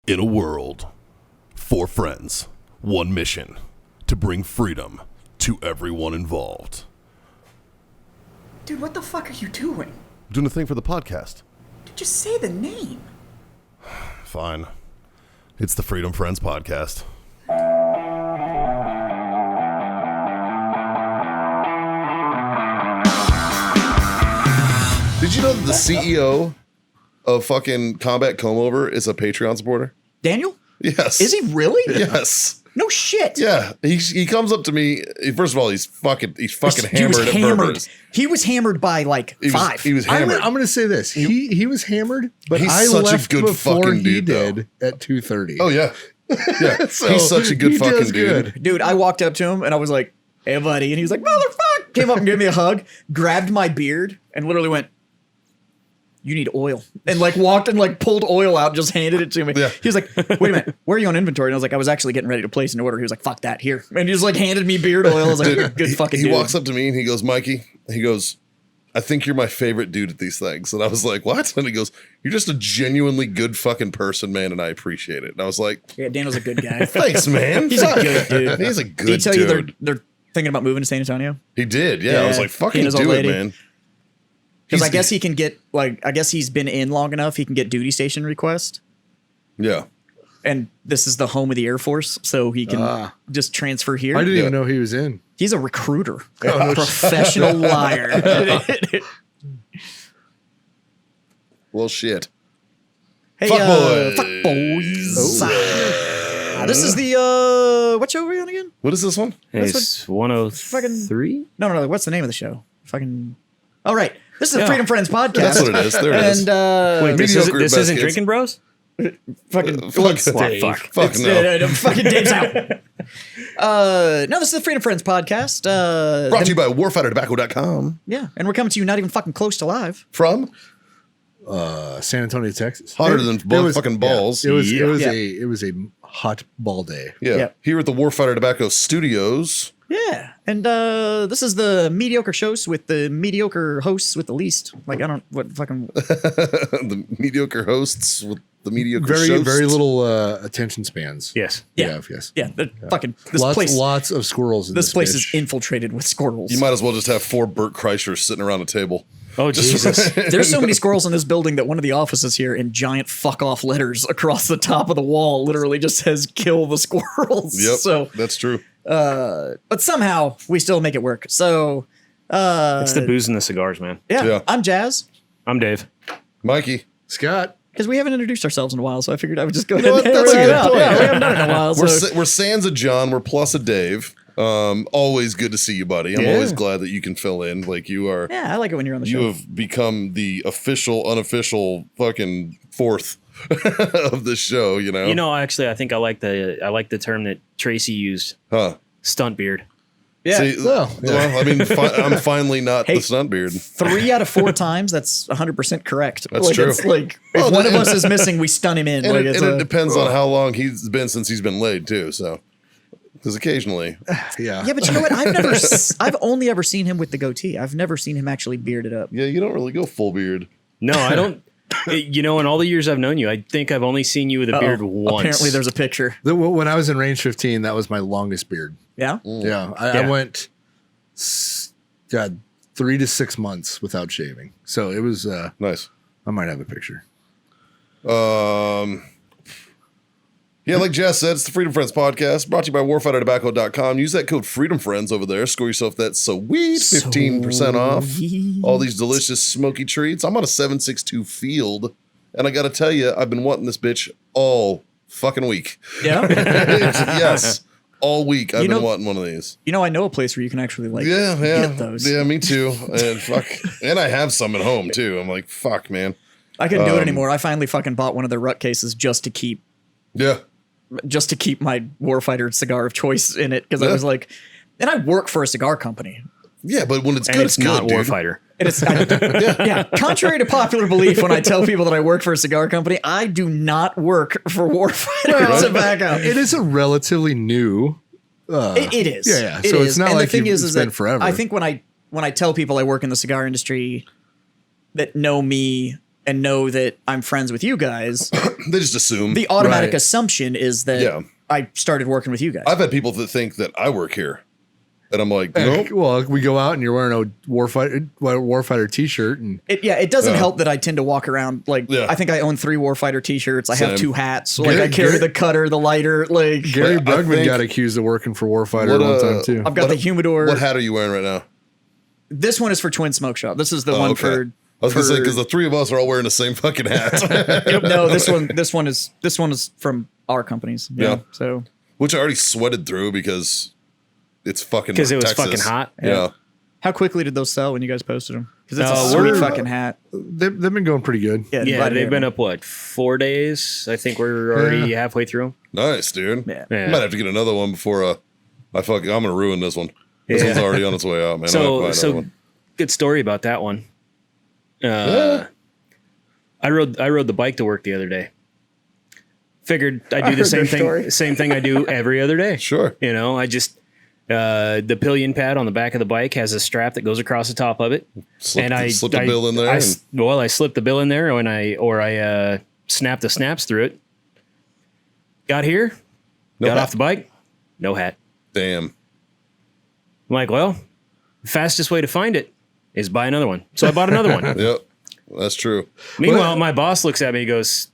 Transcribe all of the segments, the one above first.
In a world, 4 friends, 1 mission, to bring freedom to everyone involved. Dude, what the fuck are you doing? I'm doing a thing for the podcast. Dude, just say the name. Fine. It's the Freedom Friends Podcast. Did you know that the CEO of fucking Combat Comb Over is a Patreon supporter? Daniel? Yes. Is he really? Yes. No shit. Yeah. He comes up to me. First of all, he's fucking He was hammered at Burber's. He was hammered by like He was- 5. He was hammered. I'm going to say this. He was hammered, but He's I such a left good before fucking he dude, though. did at 2:30. Oh yeah. Yeah. So he's such a good he fucking does dude. good. Dude, I walked up to him and I was like, hey, buddy. And he was like, motherfucker. Came up and gave me a hug, grabbed my beard, and literally went, you need oil. And like walked and like pulled oil out, just handed it to me. Yeah. He was like, wait a minute, where are you on inventory? And I was like, I was actually getting ready to place an order. He was like, fuck that, here. And he just like handed me beard oil. I was like, Dude, good fucking he dude. walks up to me and he goes, Mikey, he goes, I think you're my favorite dude at these things. And I was like, what? And he goes, you're just a genuinely good fucking person, man, and I appreciate it. And I was like, Yeah, Daniel's a good guy. thanks, man. He's a good dude. He's a Did he good tell you dude. they're thinking about moving to San Antonio? He did, yeah. I was Yeah, like, he fucking and his old do it, lady. man. Because I He's- guess he can get like, I guess he's been in long enough. He can get duty station request. Yeah. And this is the home of the Air Force, so he can just transfer here. I didn't Yeah. even know he was in. He's a recruiter, a professional liar. Well, shit. Hey, Fuck boys. fuck boys. This is the what show are we on again? What is this one? It's 103? No. What's the name of the show? Fucking. Oh, right. This is the Freedom Friends podcast. That's what it is. There it is. And Wait, this mediocre isn't best kids. Drinking Bros? fucking. Fuck Dave. fuck. Fuck no. Fucking Dave's out. No, this is the Freedom Friends podcast. Brought to you by warfightertobacco.com. Yeah, and we're coming to you not even fucking close to live. From San Antonio, Texas. hotter than It fucking balls. It was Yeah. it was a hot ball day. Yeah. Yeah. Here at the Warfighter Tobacco Studios. Yeah, and this is the mediocre shows with the mediocre hosts with the least. Like I don't what fucking. The mediocre hosts with the mediocre Very shows. very little attention spans. Yes. we Yeah. have, yes. Yeah, fucking this Lots place. of squirrels in This place bitch. is infiltrated with squirrels. You might as well just have 4 Burt Kreischers sitting around a table. Oh, Jesus. There's so many squirrels in this building that one of the offices here in giant fuck off letters across the top of the wall literally just says "kill the squirrels." Yep. So, that's true. but somehow we still make it work. So, It's the booze and the cigars, man. yeah, Yeah. I'm Jazz I'm Dave. Mikey. Scott. because we haven't introduced ourselves in a while. So I figured I would just go ahead know and what? hammer That's a it good out. point. Yeah, we haven't done it in a while. So. We're sans a John. We're plus a Dave. Always good to see you, buddy. I'm Yeah. always glad that you can fill in. Like you are. Yeah, I like it when you're on the You show. have become the official, unofficial fucking fourth of the show. You know. You know, actually, I think I like the term that Tracy used, Huh. stunt beard. Yeah. See, Well, I mean, I'm finally not Hey. the stunt beard. 3 out of 4 times, that's 100% correct. That's like, true. It's like, if Well, one of and- us is missing, we stun him in. And, Like, it, it's and it a- depends on how long he's been since he's been laid too. So, because occasionally, Yeah. Yeah, but you know what? I've only ever seen him with the goatee. I've never seen him actually bearded up. yeah, you don't really go full beard. No, I don't. You know, in all the years I've known you, I think I've only seen you with a beard once. Apparently, there's a picture. When I was in range 15, that was my longest beard. Yeah. Yeah. I Yeah. went 3 to 6 months without shaving. So it was Nice. I might have a picture. Yeah, like Jess said, it's the Freedom Friends podcast brought to you by warfightertobacco.com. Use that code Freedom Friends over there. Score yourself that sweet 15% off. All these delicious smoky treats. I'm on a 762 field, and I got to tell you, I've been wanting this bitch all fucking week. Yeah. Yes, all week I've You been know- wanting one of these. You know, I know a place where you can actually like Yeah, get those. yeah, me too. And fuck, and I have some at home too. I'm like, fuck, man. I couldn't do it anymore. I finally fucking bought one of their rut cases just to keep Yeah, my Warfighter cigar of choice in it because Yeah. I was like, and I work for a cigar company. yeah, but when it's and good, it's it's not good, dude. Warfighter. And it's yeah. Contrary to popular belief, when I tell people that I work for a cigar company, I do not work for Warfighter Tobacco. It is a relatively new. It is. Yeah. It So is. it's not And like the thing you've- is it's that been forever. I think when I tell people I work in the cigar industry that know me and know that I'm friends with you guys, They just assume. the automatic Right. assumption is that Yeah. I started working with you guys. I've had people that think that I work here, and I'm like, Nope. nope. Well, we go out and you're wearing a warfighter t-shirt, and It doesn't Yeah. help that I tend to walk around like Yeah. I think I own 3 Warfighter t-shirts. I Same. have 2 hats. Like I Gary- carry Gary- the cutter, the lighter. Like Gary I Brugman think- got accused of working for Warfighter What, one time too. I've got the humidor. What hat are you wearing right now? This one is for Twin Smoke Shop. This is the Oh, one okay. for. I was gonna say for- because the 3 of us are all wearing the same fucking hat, no, this one is from our companies. Yeah. So which I already sweated through because it's fucking 'Cause it was Texas. fucking hot? Yeah. how quickly did those sell when you guys posted them? Because it's a we're- sweet fucking hat. They've been going pretty good. Yeah, Yeah, right they've here. been up, what, 4 days? I think we're already halfway through. Nice, dude. Yeah. Yeah. I might have to get another one before I'm gonna ruin this one. This one's already on its way out, man. I'm gonna buy another one. Good story about that one. I rode the bike to work the other day. Figured I'd do the heard same their story. same thing I do every other day. Sure. You know, I just the pillion pad on the back of the bike has a strap that goes across the top of it, Slip the bill in there. I slipped the bill in there, and I snapped the snaps through it. Got here, got hat. off the bike, no hat. Damn. I'm like, well, fastest way to find it is buy another one. So I bought another one. Yep. That's true. Meanwhile, my boss looks at me and goes,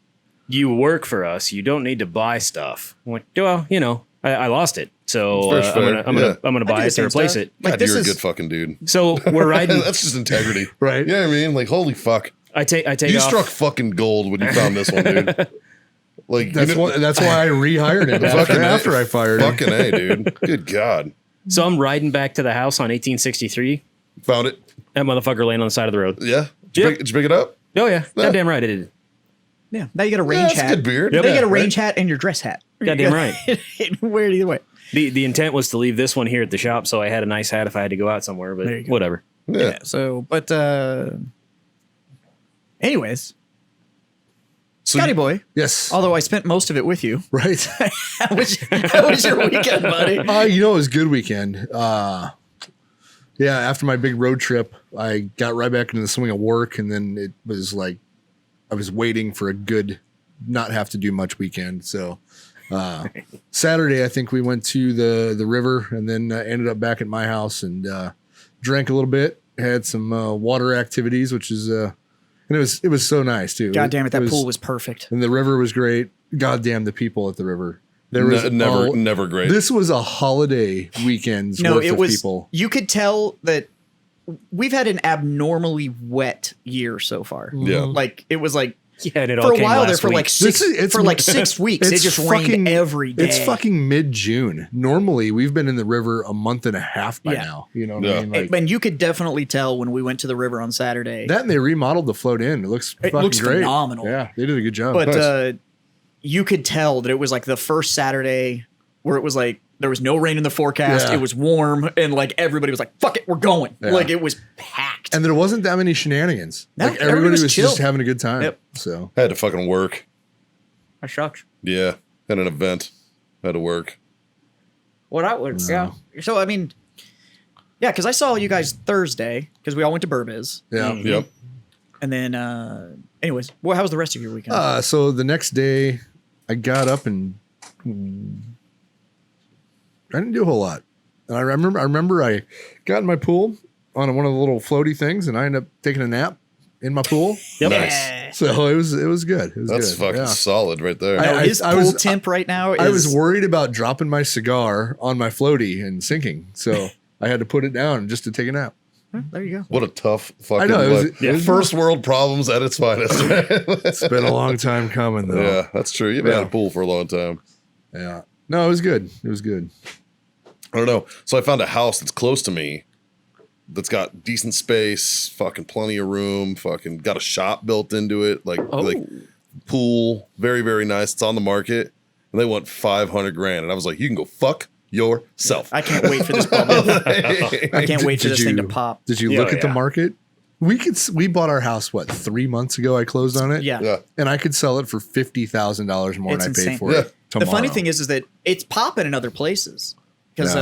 "You work for us. You don't need to buy stuff." I'm like, well, you know, I lost it, so Fair's fair. I'm gonna I buy do the it to same replace stuff. it. Like God, this you're is a good fucking dude. So we're riding. That's just integrity. Right. You know what I mean? Like, holy fuck. I take You off. struck fucking gold when you found this one, dude. Like, That's you know, why I rehired him after I fired him. Fucking A, dude. Good God. So I'm riding back to the house on 1863. Found it. That motherfucker laying on the side of the road. Yeah. Did you, Yep. did you pick it up? Oh yeah, goddamn right I did. yeah. Now you get a Yeah, range that's a hat. good beard. Now you Yeah, get a right? range hat and your dress hat. Goddamn right. Wear it either way. The intent was to leave this one here at the shop, so I had a nice hat if I had to go out somewhere. There you But go. whatever. Yeah. So, but anyways, So Scotty you- boy. Yes. Although I spent most of it with you. Right. How was your weekend, buddy? You know, it was a good weekend. Yeah, after my big road trip, I got right back into the swing of work, and then it was like I was waiting for a good, not have to do much weekend. So Saturday, I think we went to the river, and then ended up back at my house and drank a little bit. Had some water activities, which is and it was so nice too. God damn it, that was, pool was perfect. and the river was great. God damn the people at the river. There was never great. This was a holiday weekend's No, worth it of was. people. You could tell that we've had an abnormally wet year so far. Yeah. Like it was like Yeah, and it all for a came while there last for week. like six It's- for like 6 weeks. It just rained every day. It's fucking mid-June. Normally, we've been in the river a month and a half by Yeah. now. You know what Yeah. I mean? Like, And you could definitely tell when we went to the river on Saturday. that and they remodeled the float in. It looks It fucking looks great. phenomenal. Yeah, they did a good job. but Nice. You could tell that it was like the first Saturday where it was like there was no rain in the forecast. Yeah. It was warm, and like everybody was like, "Fuck it, we're going!" Yeah. Like it was packed. and there wasn't that many shenanigans. No, like everybody everybody was was chill. just having a good time. Yep. So I had to fucking work. I shucks. Yeah. Had an event. Had to work. What I would, yeah. So I mean, yeah, because I saw you guys Thursday because we all went to Burbiz, yeah. Yep. and then, anyways, well, how was the rest of your weekend? So the next day, I got up and I didn't do a whole lot. And I remember I got in my pool on one of the little floaty things, and I ended up taking a nap in my pool. Yep. Nice. So it was good. It was That's good. fucking Yeah. solid right there. No, I- his I pool was- temp right now is. I was worried about dropping my cigar on my floaty and sinking, so I had to put it down just to take a nap. There you go. What a tough fucking I know, it was- life. it was- First world problems at its finest. It's been a long time coming, though. Yeah, that's true. You've had Yeah. a pool for a long time. Yeah. No, it was good. It was good. I don't know. So I found a house that's close to me that's got decent space, fucking plenty of room, fucking got a shop built into it, like pool, very, very nice. It's on the market. And they want $500,000. And I was like, you can go fuck yourself. I can't wait for this bubble. I can't wait for this thing to pop. Did you Yeah, look at the yeah. market? We bought our house 3 months ago. I closed on it. Yeah. Yeah. And I could sell it for $50,000 more It's than I insane. paid for Yeah. it. The funny tomorrow. thing is that it's popping in other places because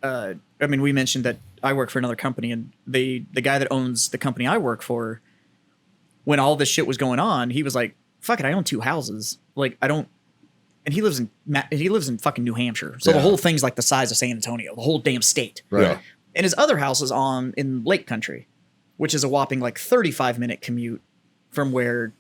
I mean, we mentioned that I work for another company, and the guy that owns the company I work for, when all this shit was going on, he was like, "Fuck it, I own 2 houses. Like I don't." And he lives in fucking New Hampshire, so the Yeah. whole thing's like the size of San Antonio, the whole damn state. Right. Yeah. And his other house is in Lake Country, which is a whopping like 35-minute commute from where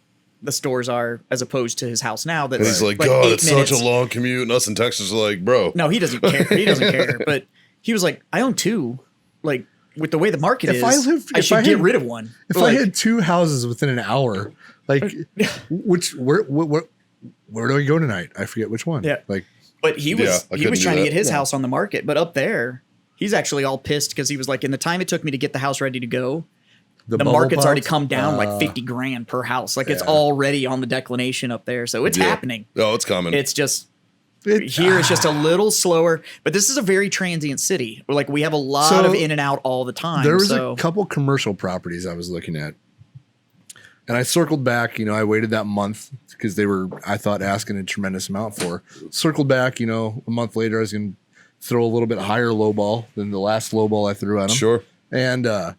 the stores are, as opposed to his house now. That's And he's like, God, 8 it's minutes. such a long commute. And us in Texas are like, bro. No, he doesn't care. He doesn't care. But he was like, I own 2. Like with the way the market If I should get rid of one. If Like, I had 2 houses within an hour, like where do I go tonight? I forget which one. Yeah. Like But he Yeah, was I he couldn't was do trying to that. get his house on the market, but up there, he's actually all pissed because he was like, in the time it took me to get the house ready to go, the bubble market's already pops? come down like 50 grand per house. Like it's yeah. already on the declination up there, so it's Yeah. happening. Oh, it's coming. It's just It- here it's just a little slower, but this is a very transient city. Like we have a lot So, of in and out all the time. There was so a couple commercial properties I was looking at. And I circled back, I waited that month because they were, I thought, asking a tremendous amount for. Circled back, a month later, I was going to throw a little bit higher low ball than the last low ball I threw at them. Sure. And they're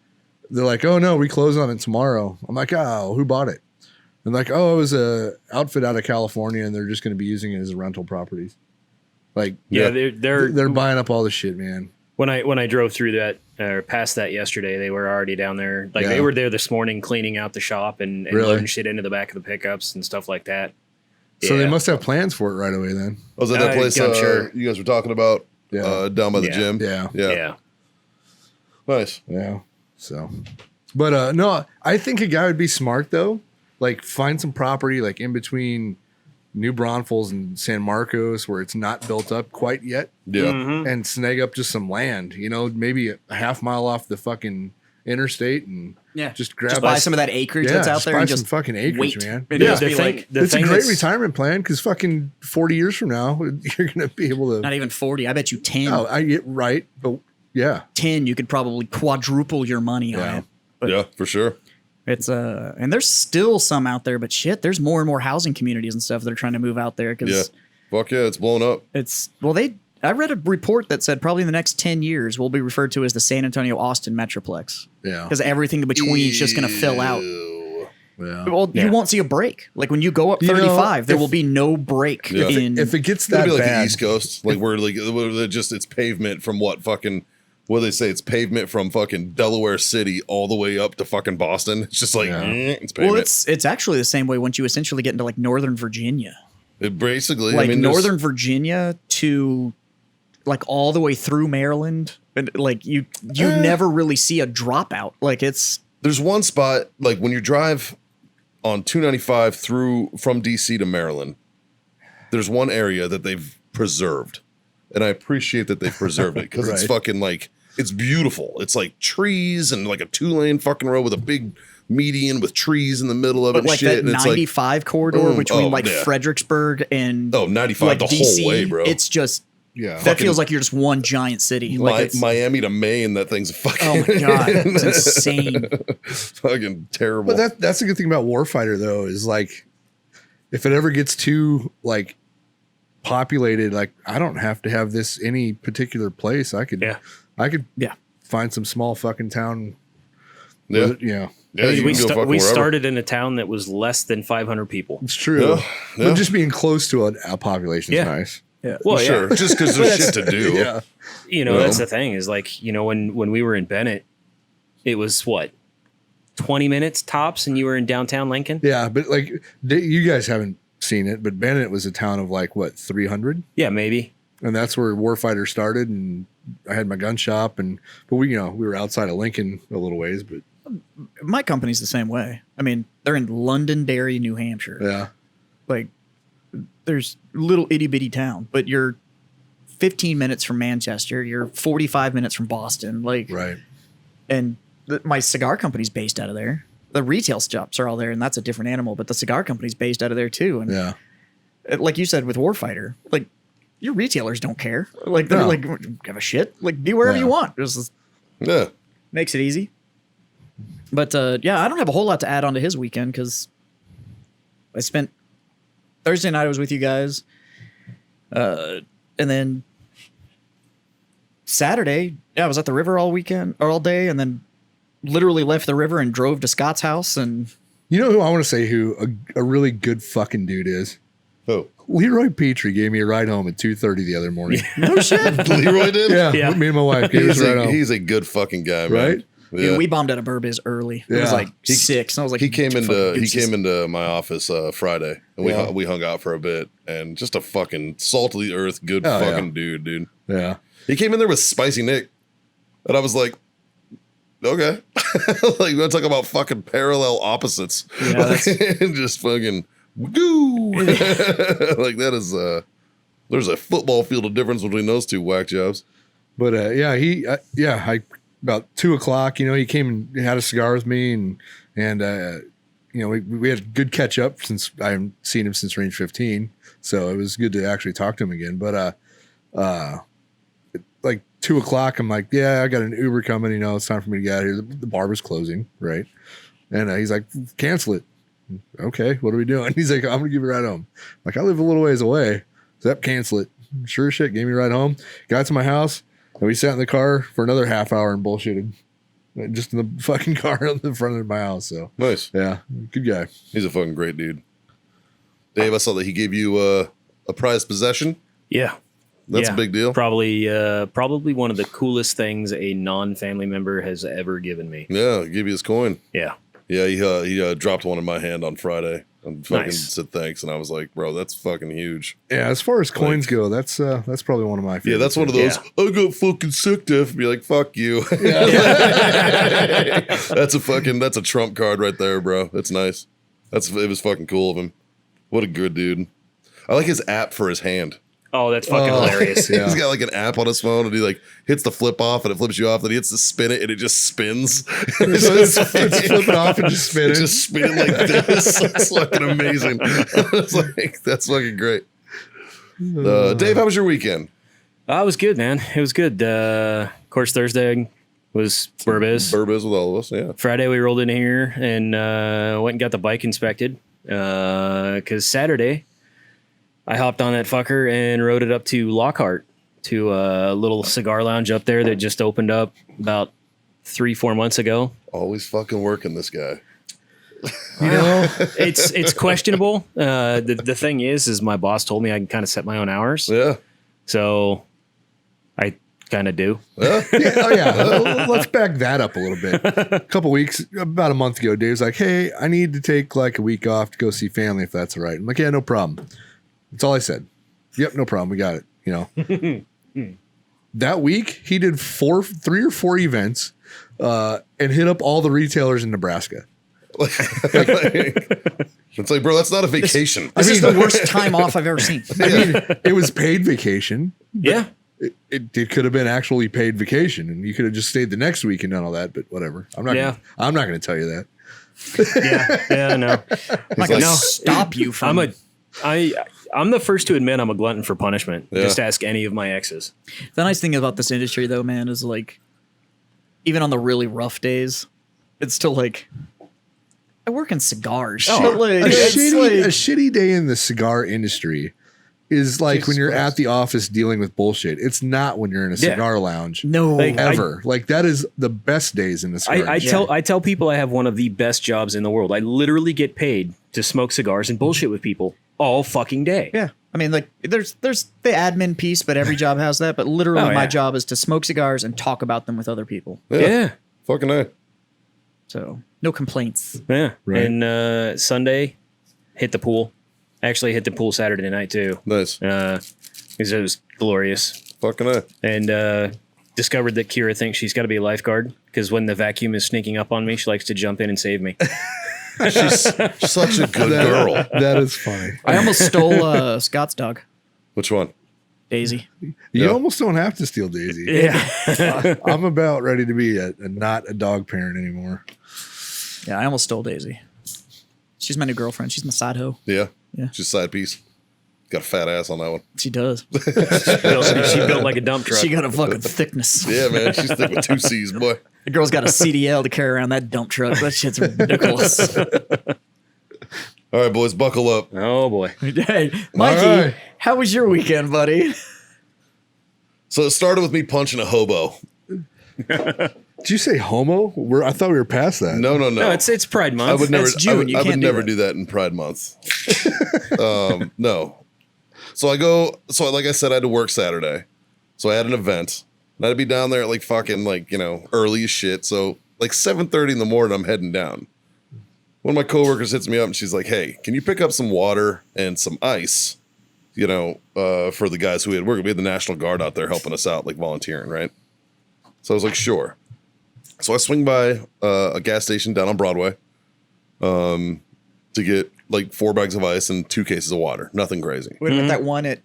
like, oh, no, we close on it tomorrow. I'm like, oh, who bought it? And like, oh, it was a outfit out of California, and they're just going to be using it as rental properties. Like, Yeah, Yeah. they're buying up all the shit, man. when I drove through that or past that yesterday, they were already down there. Like Yeah. they were there this morning cleaning out the shop and Really? loading shit into the back of the pickups and stuff like that. So they Yeah. must have plans for it right away then. Was that that place I'm sure. you guys were talking about Yeah. down by the Yeah. gym? Yeah. Yeah. Nice. Yeah. So, but no, I think a guy would be smart though. Like find some property like in between New Braunfels and San Marcos where it's not built up quite yet, Yeah. Mm-hmm. and snag up just some land. Maybe a half mile off the fucking interstate, and yeah, just grab just buy us- some of that acreage yeah, that's out just there buy and some just fucking acreage, wait. man. And Yeah. just The be thing, like, the It's a thing great that's- retirement plan because fucking 40 years from now you're gonna be able to. not even 40. I bet you 10. Oh, I get right, but yeah, 10, you could probably quadruple your money on Yeah. it. But Yeah, for sure. it's and there's still some out there, but shit, there's more and more housing communities and stuff that are trying to move out there Yeah. because Fuck yeah, it's blown up. I read a report that said probably in the next 10 years will be referred to as the San Antonio Austin Metroplex yeah, because everything in between is just going to fill out. Ew. yeah. Well, Yeah. you won't see a break. Like when you go up You know, 35, there if- will be no break Yeah. in. If it gets That'd that be like bad, the East Coast, like where they're just it's pavement from what fucking what do they say? It's pavement from fucking Delaware City all the way up to fucking Boston. It's just like Yeah. it's pavement. well, it's actually the same way once you essentially get into like Northern Virginia. It basically, Like I mean, there's- Northern Virginia to like all the way through Maryland, and like you never really see a dropout. Like it's There's one spot like when you drive on 295 from DC to Maryland. There's one area that they've preserved, and I appreciate that they've preserved it because it's Right. fucking like it's beautiful. It's like trees and like a 2-lane fucking road with a big median with trees in the middle of it but and like shit. that And it's 95 corridor between oh, like yeah. Fredericksburg and like 95 like the DC, whole way, bro. It's just yeah, that Fucking- feels like you're just one giant city. Like it's, Miami to Maine, that thing's fucking oh my god, it's insane. fucking terrible. But that's the good thing about Warfighter though is like if it ever gets too like populated, like I don't have to have this any particular place. I could Yeah. Yeah. find some small fucking town. yeah. With, yeah, Yeah, you we can go fucking we wherever. started in a town that was less than 500 people. it's true. Yeah, yeah. But just being close to a population is Yeah. nice. Yeah. Well, Sure, yeah. just because there's shit to do. Yeah, You know, Well- that's the thing is like, when we were in Bennett, it was what, 20 minutes tops, and you were in downtown Lincoln? yeah. But like you guys haven't seen it, but Bennett was a town of like what 300, Yeah, maybe. and that's where Warfighter started. And I had my gun shop, but we were outside of Lincoln a little ways, but My company's the same way. I mean, they're in Londonderry, New Hampshire. yeah, Like there's little itty bitty town, but you're 15 minutes from Manchester. You're 45 minutes from Boston. Like, right. and my cigar company's based out of there. The retail shops are all there, and that's a different animal. But the cigar company's based out of there too. And Yeah, like you said with Warfighter, like your retailers don't care. Like they're No. like, give a shit. Like be wherever Yeah. you want. Just Yeah. makes it easy. But yeah, I don't have a whole lot to add on to his weekend because I spent Thursday night I was with you guys, and then Saturday, yeah, I was at the river all weekend or all day, and then literally left the river and drove to Scott's house and You know who I want to say who a really good fucking dude is? Oh, Leroy Petrie gave me a ride home at 2:30 the other morning. No shit. Leroy did? Yeah, me and my wife gave us a ride home. He's a good fucking guy, man. Right? Yeah. Dude, we bombed out of Burbiz early. It was Yeah. like 6. And I was like, He came "Fucking into my office Friday, and we hung out for a bit, and just a fucking salt of the earth, good Oh, yeah. fucking dude. Yeah. He came in there with Spicy Nick, and I was like, okay, like we're talking about fucking parallel opposites, Yeah, that's- and just fucking goo. Like that is there's a football field of difference between those two whack jobs. But I about 2:00, he came and had a cigar with me, and we had a good catch up since I haven't seen him since Range 15, so it was good to actually talk to him again. But like 2:00, I'm like, yeah, I got an Uber coming. It's time for me to get out of here. The bar was closing, right? And he's like, cancel it. Okay, what are we doing? He's like, I'm gonna give you a ride home. I'm like, I live a little ways away. So cancel it. Sure as shit, gave me a ride home. Got to my house, and we sat in the car for another half hour and bullshitted. Just in the fucking car on the front of my house. So Nice. yeah, good guy. He's a fucking great dude. Dave, I saw that he gave you a prized possession. Yeah. That's Yeah. a big deal. Probably one of the coolest things a non-family member has ever given me. Yeah, he gave you his coin. Yeah. Yeah, he dropped one in my hand on Friday and fucking Nice. said thanks, and I was like, bro, that's fucking huge. Yeah, as far as coins go, that's probably one of my favorites. Yeah, that's one of those. I got fucking sick to be like, fuck you. That's a trump card right there, bro. It's nice. It was fucking cool of him. What a good dude. I like his app for his hand. Oh, that's fucking hilarious. Yeah. He's got like an app on his phone, and he like hits the flip off, and it flips you off. Then he hits the spin it, and it just spins. It's flipping off and just spinning. It's just spinning like this. It's fucking amazing. It's like that's fucking great. Dave, how was your weekend? It was good, man. It was good. Of course, Thursday was Burbiz. Burbiz with all of us, yeah. Friday, we rolled in here and went and got the bike inspected. Because Saturday, I hopped on that fucker and rode it up to Lockhart, to a little cigar lounge up there that just opened up about 3-4 months ago. Always fucking working, this guy. It's questionable. The thing is my boss told me I can kind of set my own hours. Yeah. So I kind of do. Yeah. Let's back that up a little bit. A couple weeks, about a month ago, Dave's like, hey, I need to take like a week off to go see family if that's all right. I'm like, yeah, no problem. That's all I said. Yep, no problem. We got it. That week, he did 3 or 4 events and hit up all the retailers in Nebraska. It's like, bro, that's not a vacation. This is the worst time off I've ever seen. I mean, it was paid vacation. Yeah. It could have been actually paid vacation, and you could have just stayed the next week and done all that. But whatever. I'm not going to tell you that. Yeah, no. I'm not going to stop you from... I'm the first to admit I'm a glutton for punishment. Yeah. Just ask any of my exes. The nice thing about this industry, though, man, is like, even on the really rough days, it's still like, I work in cigars. A shitty day in the cigar industry is like when you're at the office dealing with bullshit. It's not when you're in a cigar lounge. No. Like, Ever. Like that is the best days in the cigar industry. I tell people I have one of the best jobs in the world. I literally get paid to smoke cigars and bullshit with people all fucking day. Yeah. I mean, like, there's the admin piece, but every job has that. But literally, my job is to smoke cigars and talk about them with other people. Yeah. Fucking A. So, no complaints. Yeah. Right. And Sunday, hit the pool. Actually, hit the pool Saturday night, too. Nice. Because it was glorious. Fucking A. And discovered that Kira thinks she's got to be a lifeguard because when the vacuum is sneaking up on me, she likes to jump in and save me. She's such a good girl. That is funny. I almost stole Scott's dog, Which one? Daisy. You almost don't have to steal Daisy. Yeah. I'm about ready to be not a dog parent anymore. Yeah, I almost stole Daisy. She's my new girlfriend. She's my side hoe. Yeah. Yeah. She's a side piece. Got a fat ass on that one. She does. She built like a dump truck. She got a fucking thickness. Yeah, man. She's thick with 2 C's, boy. The girl's got a CDL to carry around that dump truck. That shit's ridiculous. All right, boys, buckle up. Oh, boy. Hey, Mikey, All right. how was your weekend, buddy? So it started with me punching a hobo. Did you say homo? I thought we were past that. No. No, it's Pride Month. I would never. That's June. You I would can't do never that. do that in Pride Month. No. So I go. So like I said, I had to work Saturday. So I had an event. And I had to be down there at like fucking like early as shit. So like 7:30 in the morning, I'm heading down. One of my coworkers hits me up and she's like, "Hey, can you pick up some water and some ice? For the guys who we had the National Guard out there helping us out, like volunteering, right?" So I was like, "Sure." So I swing by a gas station down on Broadway to get like 4 bags of ice and 2 cases of water. Nothing crazy. Wait a minute, that one at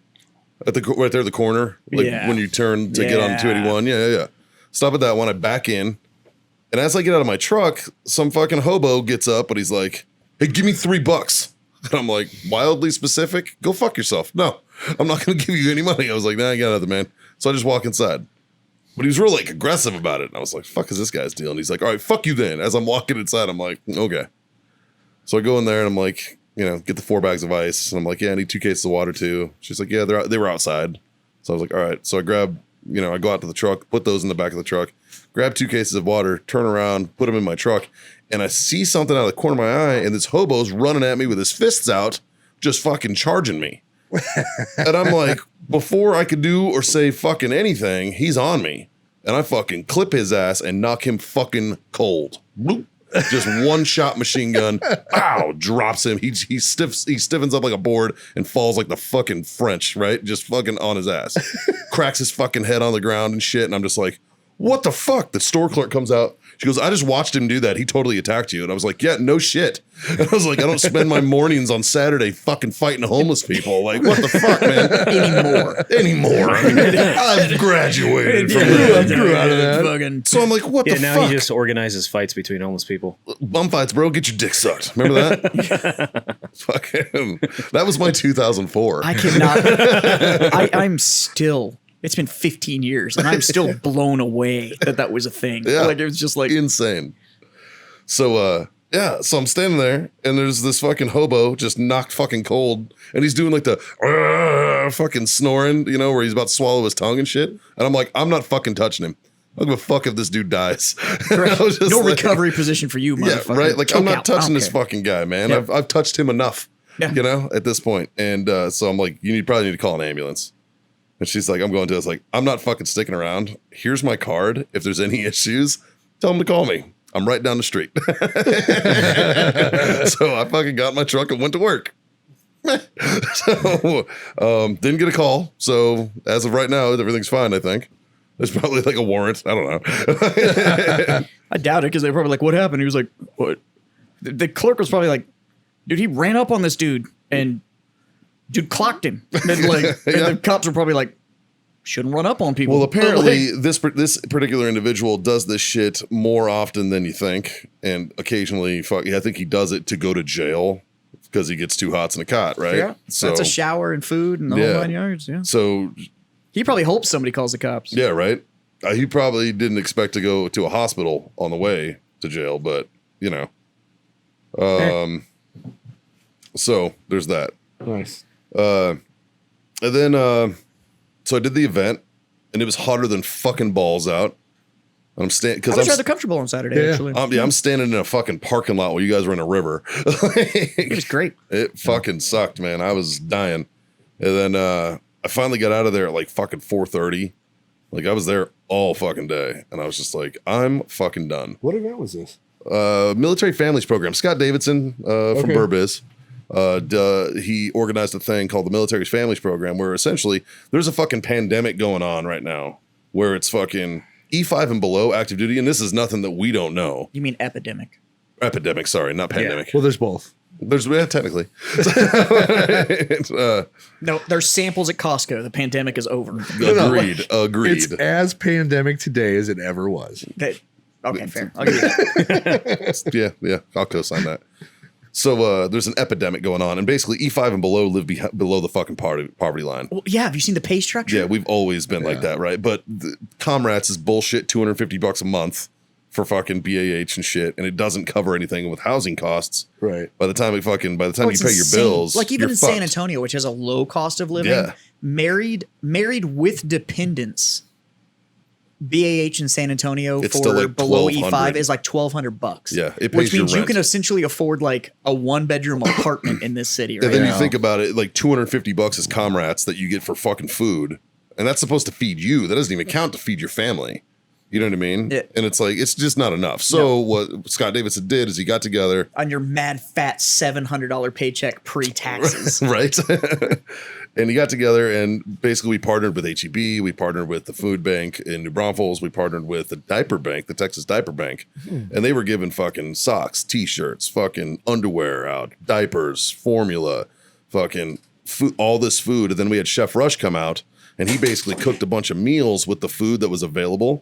Right there at the corner, like Yeah. when you turn to get on Yeah. 281. Yeah. Stop at that one. I back in. And as I get out of my truck, some fucking hobo gets up, but he's like, "Hey, give me $3." And I'm like, wildly specific? Go fuck yourself. No, I'm not going to give you any money. I was like, "Nah, I got nothing, man." So I just walk inside. But he was real like aggressive about it. And I was like, "Fuck is this guy's deal?" And he's like, "All right, fuck you then." As I'm walking inside, I'm like, "Okay." So I go in there and I'm like, get the 4 bags of ice. And I'm like, "Yeah, I need 2 cases of water too." She's like, "Yeah, they were outside." So I was like, "All right." So I grab, I go out to the truck, put those in the back of the truck, grab 2 cases of water, turn around, put them in my truck. And I see something out of the corner of my eye. And this hobo's running at me with his fists out, just fucking charging me. And I'm like, before I could do or say fucking anything, he's on me. And I fucking clip his ass and knock him fucking cold. Bloop. Just one shot machine gun. Ow, drops him. He stiffens up like a board and falls like the fucking French, right? Just fucking on his ass. Cracks his fucking head on the ground and shit. And I'm just like, "What the fuck?" The store clerk comes out. She goes, "I just watched him do that. He totally attacked you." And I was like, "Yeah, no shit." And I was like, "I don't spend my mornings on Saturday fucking fighting homeless people. Like, what the fuck, man?" Anymore. I've graduated from that. grew out of that. Fucking So I'm like, what Yeah, the now fuck? he just organizes fights between homeless people. Bum fights, bro. Get your dick sucked. Remember that? Fucking, that was my 2004. I cannot. I'm still. It's been 15 years, and I'm still blown away that was a thing. Yeah. Like it was just like Insane. So, so I'm standing there, and there's this fucking hobo just knocked fucking cold, and he's doing like the fucking snoring, where he's about to swallow his tongue and shit. And I'm like, I'm not fucking touching him. I don't give a fuck if this dude dies. I was just no like, recovery position for you, Yeah, motherfucker. right. Like Choke I'm not out. I don't touching this care. fucking guy, man. Yeah. I've touched him enough, Yeah. at this point. And so I'm like, you probably need to call an ambulance. And she's like, "I'm going to." I was like, "I'm not fucking sticking around. Here's my card. If there's any issues, tell them to call me. I'm right down the street." So I fucking got in my truck and went to work. So didn't get a call. So as of right now, everything's fine, I think. There's probably like a warrant. I don't know. I doubt it because they were probably like, "What happened?" He was like, "What?" The clerk was probably like, "Dude, he ran up on this dude and dude clocked him." And then and the cops were probably like, "Shouldn't run up on people." Well, apparently Like, this particular individual does this shit more often than you think, and occasionally, I think he does it to go to jail because he gets too hot in a cot, right? yeah, So that's a shower and food and the Yeah. whole 9 yards. Yeah, So he probably hopes somebody calls the cops. yeah, right. He probably didn't expect to go to a hospital on the way to jail, but so there's that. Nice. And then, so I did the event, and it was hotter than fucking balls out. And I'm standing I because was I'm rather comfortable on Saturday. Yeah. Actually, I'm standing in a fucking parking lot while you guys were in a river. it was great. It fucking sucked, man. I was dying. And then I finally got out of there at like fucking 4:30. Like I was there all fucking day, and I was just like, I'm fucking done. What event was this? Military Families Program. Scott Davidson from Okay. Burbiz. He organized a thing called the Military Families Program, where essentially there's a fucking pandemic going on right now, where it's fucking E5 and below active duty, and this is nothing that we don't know. You mean epidemic? Epidemic, sorry, not pandemic. Well, there's both. There's technically. No, there's samples at Costco. The pandemic is over. Agreed. Agreed. It's as pandemic today as it ever was. Okay, fair. I'll give you that. Yeah, I'll co-sign that. So there's an epidemic going on, and basically E5 and below live below the fucking poverty line. Well, yeah, have you seen the pay structure? Yeah, we've always been like that, right? But Comrades is bullshit. $250 a month for fucking BAH and shit, and it doesn't cover anything with housing costs. Right. By the time Oh, you pay it's your insane. bills, Like even you're in San fucked. Antonio, which has a low cost of living, Yeah. married with dependents BAH in San Antonio It's for still like below $1,200. E5 is like $1,200. Yeah, it pays which your means you rent. can essentially afford like a 1-bedroom apartment in this city. Right And then now. you think about it, like $250 is comrades that you get for fucking food, and that's supposed to feed you. That doesn't even count to feed your family. You know what I mean? Yeah. And it's like it's just not enough. So what Scott Davidson did is he got together, on your mad fat $700 paycheck pre-taxes. right? And he got together and basically we partnered with HEB, we partnered with the food bank in New Braunfels, we partnered with the diaper bank, the Texas Diaper Bank, and they were giving fucking socks, t-shirts, fucking underwear out, diapers, formula, fucking food, all this food. And then we had Chef Rush come out and he basically cooked a bunch of meals with the food that was available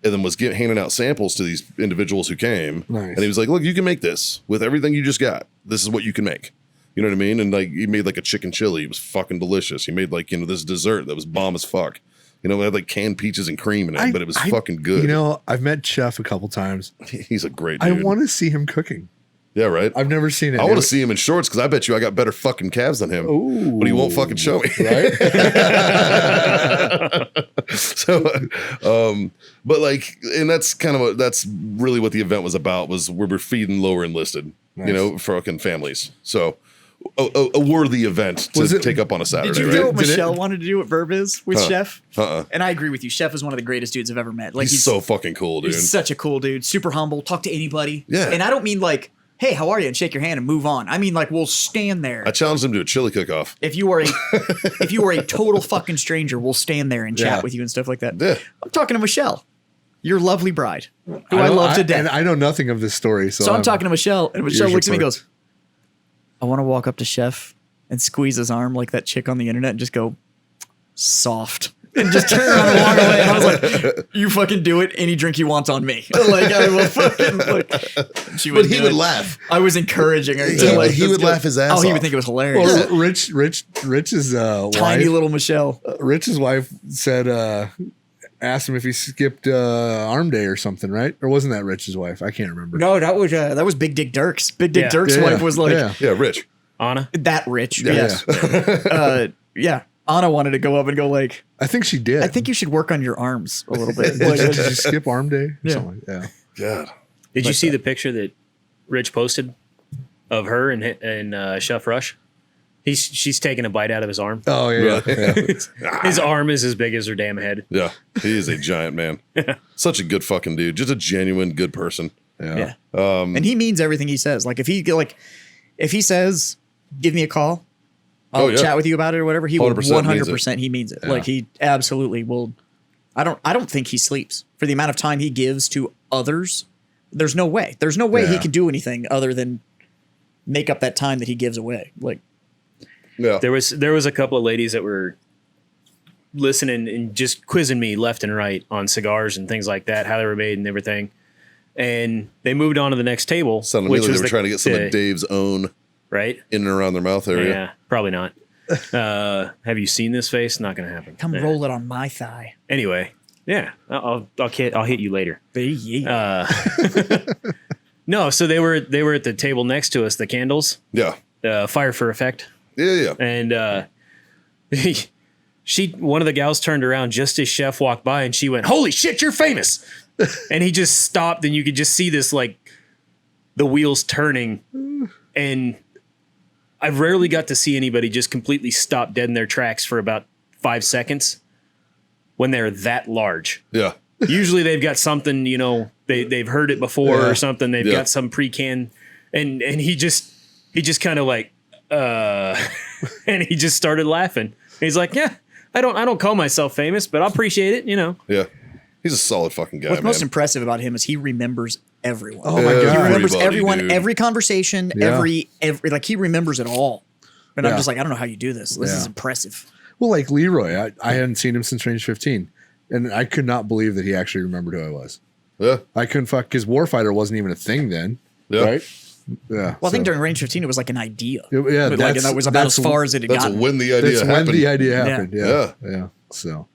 and then was handing out samples to these individuals who came. Nice. And he was like, look, you can make this with everything you just got. This is what you can make. You know what I mean? And like he made like a chicken chili. It was fucking delicious. He made like, this dessert that was bomb as fuck. It had like canned peaches and cream in it, but it was fucking good. I've met Chef a couple times. He's a great I dude. want to see him cooking. Yeah, right? I've never seen it. I want to see him in shorts because I bet you I got better fucking calves than him. Ooh. But he won't fucking show me. Right? So, but like, and that's kind of that's really what the event was about, was we're feeding lower enlisted, Nice. fucking families. So a worthy event to Was it- take up on a Saturday. Did you right? hear what Did it- Michelle wanted to do at Verb is with Chef? Uh-uh. And I agree with you. Chef is one of the greatest dudes I've ever met. Like He's so fucking cool, dude. he's such a cool dude. Super humble. Talk to anybody. Yeah. And I don't mean like, hey, how are you? And shake your hand and move on. I mean like we'll stand there. I challenged him to a chili cook-off. If you are a total fucking stranger, we'll stand there and chat Yeah. with you and stuff like that. Yeah. I'm talking to Michelle, your lovely bride, who I, don't- love to death. And I know nothing of this story. So, So I'm talking to Michelle, and Michelle Here's looks at me and your goes, I want to walk up to Chef and squeeze his arm like that chick on the internet and just go, soft. And just turn around and walk away. And I was like, you fucking do it. Any drink you want on me. Like, I will fucking, like, she But he do would it. laugh. I was encouraging her. He would- he let's would go. laugh his ass Oh, he would off. think it was hilarious. well, Rich's Tiny wife, little Michelle. Rich's wife said, asked him if he skipped Arm Day or something, right? Or wasn't that Rich's wife? I can't remember. No, that was Big Dick Dirks. Big Dick Yeah. Dirks' Yeah, wife was like, yeah. Yeah, Rich. Anna. that rich. Yeah. Yes. Yeah. Anna wanted to go up and go like, I think she did. I think you should work on your arms a little bit. Did you skip Arm Day? Or Yeah. something? Yeah. God. Did you see the picture that Rich posted of her and Chef Rush? She's taking a bite out of his arm. Oh yeah. yeah. His arm is as big as her damn head. Yeah, he is a giant man. Such a good fucking dude. Just a genuine good person. Yeah. Yeah. And he means everything he says. Like if he says, give me a call, I'll Oh, yeah. chat with you about it or whatever, he will 100% 100% he means it. Like he absolutely will. I don't think he sleeps for the amount of time he gives to others. There's no way he Yeah. could do anything other than make up that time that he gives away. Like, Yeah. There was a couple of ladies that were listening and just quizzing me left and right on cigars and things like that, how they were made and everything. And they moved on to the next table, Sounded to me which like they was were trying to get some the- of Dave's own right. in and around their mouth area. Yeah, probably not. Have you seen this face? Not going to happen. come Yeah. roll it on my thigh. Anyway, yeah, I'll hit you later. Yeah. No, so they were at the table next to us, the candles, Yeah. Fire for Effect, Yeah. and one of the gals turned around just as Chef walked by, and she went, "Holy shit, you're famous!" And he just stopped, and you could just see this like the wheels turning, and I've rarely got to see anybody just completely stop dead in their tracks for about 5 seconds when they're that large. Yeah. Usually they've got something, they've heard it before Yeah. or something. They've Yeah. got some pre-canned, and he just kind of like, and he just started laughing. He's like, yeah, I don't call myself famous, but I appreciate it, Yeah. He's a solid fucking guy, What's man. most impressive about him is he remembers everyone. Oh my He God. remembers Everybody, everyone, dude. every conversation, Yeah. every like he remembers it all. And I'm Yeah. just like, I don't know how you do this. This is Yeah. impressive. Well, like Leroy, I hadn't seen him since Range 15, and I could not believe that he actually remembered who I was. Yeah. I couldn't because Warfighter wasn't even a thing then, Yeah. right? Yeah. Well, I think during Range 15 it was like an idea. Yeah, But, like, and that was about as far as it had That's gotten. when the idea that's happened. when the idea happened. Yeah. Yeah. So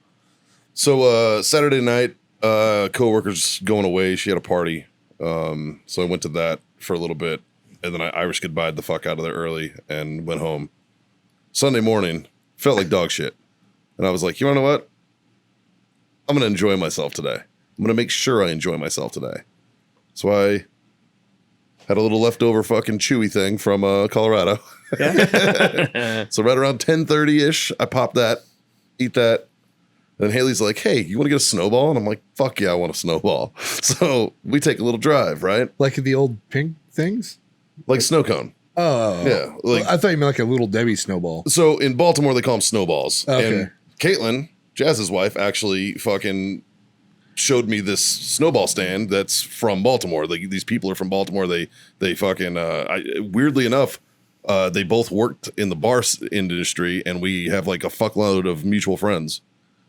So Saturday night, coworkers going away. She had a party, so I went to that for a little bit, and then I Irish goodbye'd the fuck out of there early and went home. Sunday morning, felt like dog shit, and I was like, you wanna know what? I'm going to enjoy myself today. I'm going to make sure I enjoy myself today. So I had a little leftover fucking chewy thing from Colorado. So right around 10:30-ish, I pop that, eat that. And Haley's like, hey, you want to get a snowball? And I'm like, fuck yeah, I want a snowball. So we take a little drive, right? Like the old pink things? Like snow cone. Oh. Yeah. Like, I thought you meant like a little Debbie snowball. so in Baltimore, they call them snowballs. Okay. And Caitlin, Jazz's wife, actually fucking showed me this snowball stand that's from Baltimore. Like, these people are from Baltimore. They fucking, weirdly enough, they both worked in the bar industry, and we have like a fuckload of mutual friends.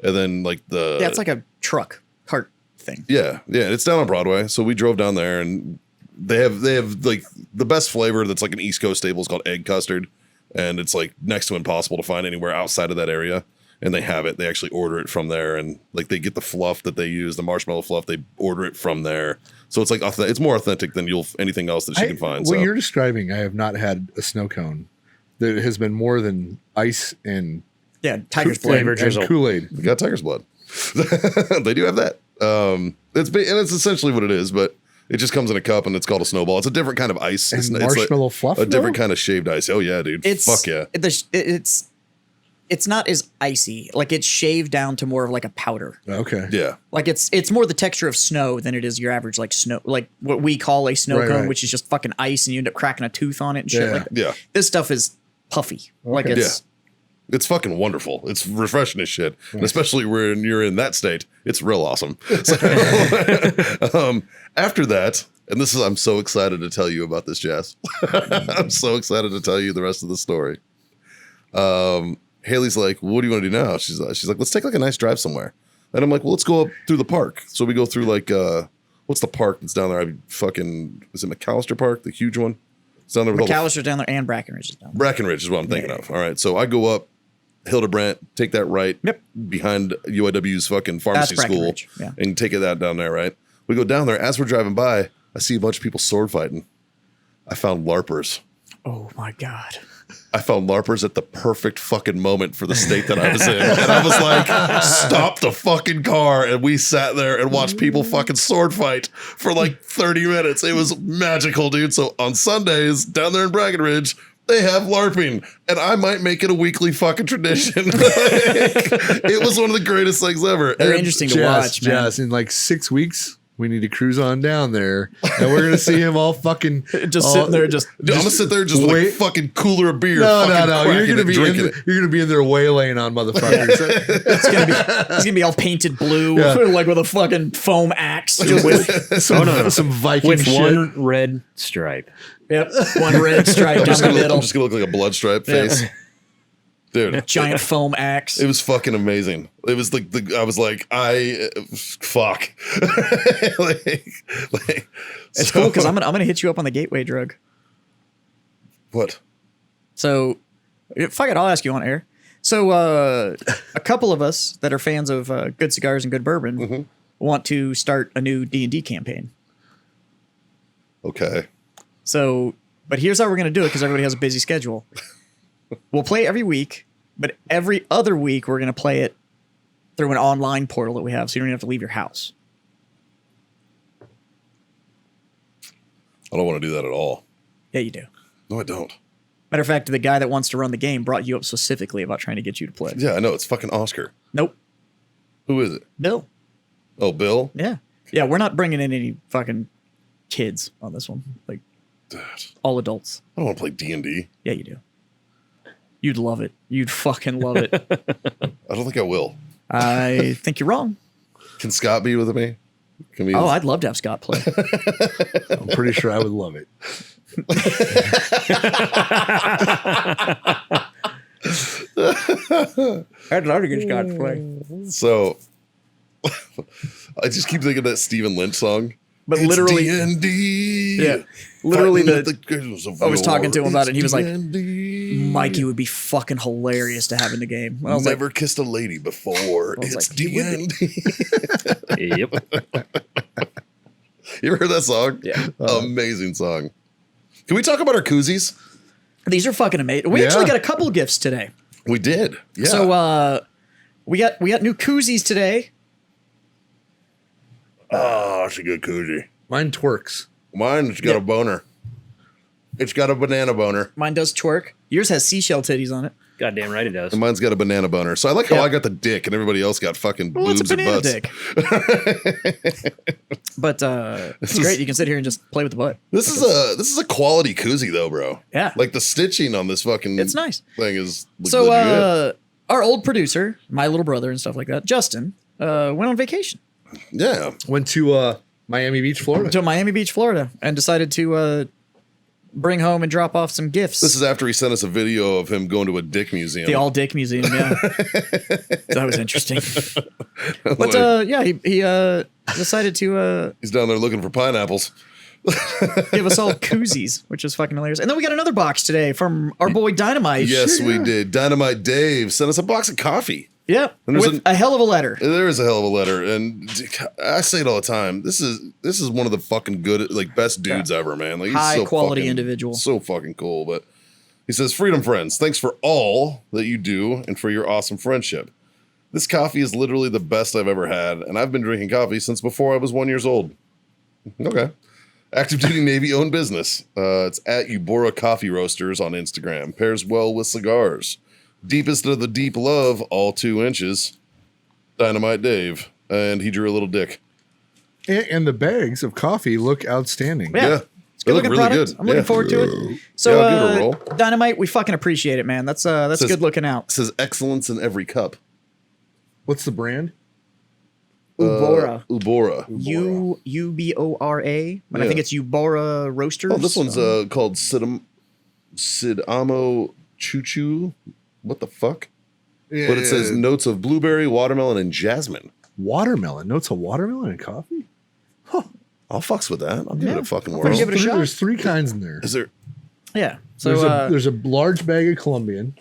And then like Yeah, it's like a truck cart thing. Yeah, it's down on Broadway. So we drove down there, and they have like the best flavor that's like an East Coast staple is called egg custard, and it's like next to impossible to find anywhere outside of that area. And they have it. They actually order it from there, and like they get the fluff that they use, the marshmallow fluff. They order it from there, so it's like it's more authentic than anything else that you can find. What so. you're describing, I have not had a snow cone that has been more than ice and Yeah, Tiger's and, Blood. Flavor drizzle. and Kool-Aid. We got tiger's blood. They do have that. It's essentially what it is, but it just comes in a cup and it's called a snowball. It's a different kind of ice. And It's marshmallow like fluff, a different though? kind of shaved ice. Oh yeah, dude. Fuck yeah. It's not as icy. Like, it's shaved down to more of like a powder. Okay. Yeah. Like, it's more the texture of snow than it is your average like snow, like what we call a snow Right, cone, right. which is just fucking ice, and you end up cracking a tooth on it and shit Yeah. like that. Yeah. This stuff is puffy. Like, Okay. it's It's fucking wonderful. It's refreshing as shit. And especially when you're in that state, it's real awesome. So, after that, and I'm so excited to tell you about this, Jazz. I'm so excited to tell you the rest of the story. Haley's like, what do you want to do now? She's like, let's take like a nice drive somewhere. And I'm like, well, let's go up through the park. So we go through like, what's the park that's down there? Is it McAllister Park? The huge one? It's down there with all the McAllister's down there and Brackenridge is down there. Brackenridge is what I'm thinking of. All right. So I go up Hildebrandt, take that right Yep. behind UIW's fucking pharmacy That's school Brackenridge, yeah. and take it that down there, right? We go down there. As we're driving by, I see a bunch of people sword fighting. I found LARPers. Oh my God. I found LARPers at the perfect fucking moment for the state that I was in. And I was like, stop the fucking car. And we sat there and watched people fucking sword fight for like 30 minutes. It was magical, dude. So on Sundays, down there in Brackenridge, they have LARPing. And I might make it a weekly fucking tradition. It was one of the greatest things ever. They're And interesting to watch, man. Jazz, in like 6 weeks, we need to cruise on down there, and we're gonna see him all fucking Just all- sitting there, just Dude, I'm gonna sit there just with like wait. fucking cooler of beer. No, fucking You're cracking gonna it, be drinking in it. you're gonna be in there waylaying on motherfuckers. he's gonna be all painted blue, Yeah. like with a fucking foam axe. With, some Viking With shit. one red stripe. yep, one red stripe down the middle, I'm just gonna look like a blood stripe face. Dude. giant foam axe. It was fucking amazing. It was like I was like, fuck. It's cool because I'm gonna hit you up on the gateway drug. What? So, fuck it, I'll ask you on air. So, a couple of us that are fans of good cigars and good bourbon want to start a new D&D campaign. Okay. So, but here's how we're gonna do it because everybody has a busy schedule. We'll play every week, but every other week we're gonna play it through an online portal that we have, so you don't even have to leave your house. I don't want to do that at all. Yeah, you do. No, I don't. Matter of fact, the guy that wants to run the game brought you up specifically about trying to get you to play. Yeah, I know. It's fucking Oscar. Nope. Who is it? Bill. Oh, Bill? Yeah. Yeah, we're not bringing in any fucking kids on this one. Like, Dude, all adults. I don't want to play D&D. Yeah, you do. You'd love it. You'd fucking love it. I don't think I will. I think you're wrong. Can Scott be with me? Can we? Oh, I'd love to have Scott play. I'm pretty sure I would love it. I'd love to get Scott to play. So, I just keep thinking of that Stephen Lynch song. But It's literally, D&D. yeah, literally Fighting the with girls of I was talking to him about it, and he was like, D&D. Mikey would be fucking hilarious to have in the game. And I was Never kissed a lady before. was It's like, he would D&D. Yep. You ever heard that song? Yeah. Amazing song. Can we talk about our koozies? like, these are fucking amazing. We Yeah. actually got a couple gifts today. We did. Yeah. So we got new koozies today. Oh, it's a good koozie. Mine twerks. Mine's got a boner. It's got a banana boner. Mine does twerk. Yours has seashell titties on it. Goddamn right it does. And mine's got a banana boner. So I like how Yeah. I got the dick and everybody else got fucking Well, it's boobs a and banana butts. dick. But it's great. You can sit here and just play with the butt. This is a quality koozie though, bro. Yeah. Like the stitching on this fucking It's nice. thing is So legit. our old producer, my little brother and stuff like that, Justin, went on vacation Yeah. Went to Miami Beach, Florida. to Miami Beach, Florida, and decided to bring home and drop off some gifts. This is after he sent us a video of him going to a dick museum. the All Dick Museum. Yeah, that was interesting. But Like, yeah, he decided to he's down there looking for pineapples. give us all koozies, which is fucking hilarious. And then we got another box today from our boy Dynamite. Yes, we did. Dynamite Dave sent us a box of coffee. Yeah, And there's with a hell of a letter. There is a hell of a letter, and I say it all the time. This is one of the fucking good, like best dudes ever, man. Like he's High so quality fucking- individual. so fucking cool. But he says, "Freedom friends, thanks for all that you do and for your awesome friendship. This coffee is literally the best I've ever had, and I've been drinking coffee since before I was 1 year old." Okay. Active duty Navy owned business. It's at Eubora Coffee Roasters on Instagram. Pairs well with cigars. Deepest of the deep love, all 2 inches. Dynamite Dave. And he drew a little dick. And the bags of coffee look outstanding. Yeah. It's a good looking product. I'm looking forward to it. So Yeah, I'll give it a roll. Dynamite, we fucking appreciate it, man. That's Says- good looking out. It says excellence in every cup. What's the brand? Ubora. Ubora. Ubora, but I Yeah. think it's Ubora Roasters. Oh, this one's called Sidamo Choo Choo. What the fuck? Yeah, But it says notes of blueberry, watermelon, and jasmine. watermelon. Notes of watermelon and coffee. I'll fucks with that. I'll give it a fucking gonna whirl. give it a shot. There's 3 kinds in there. Is there? yeah. So There's a large bag of Colombian.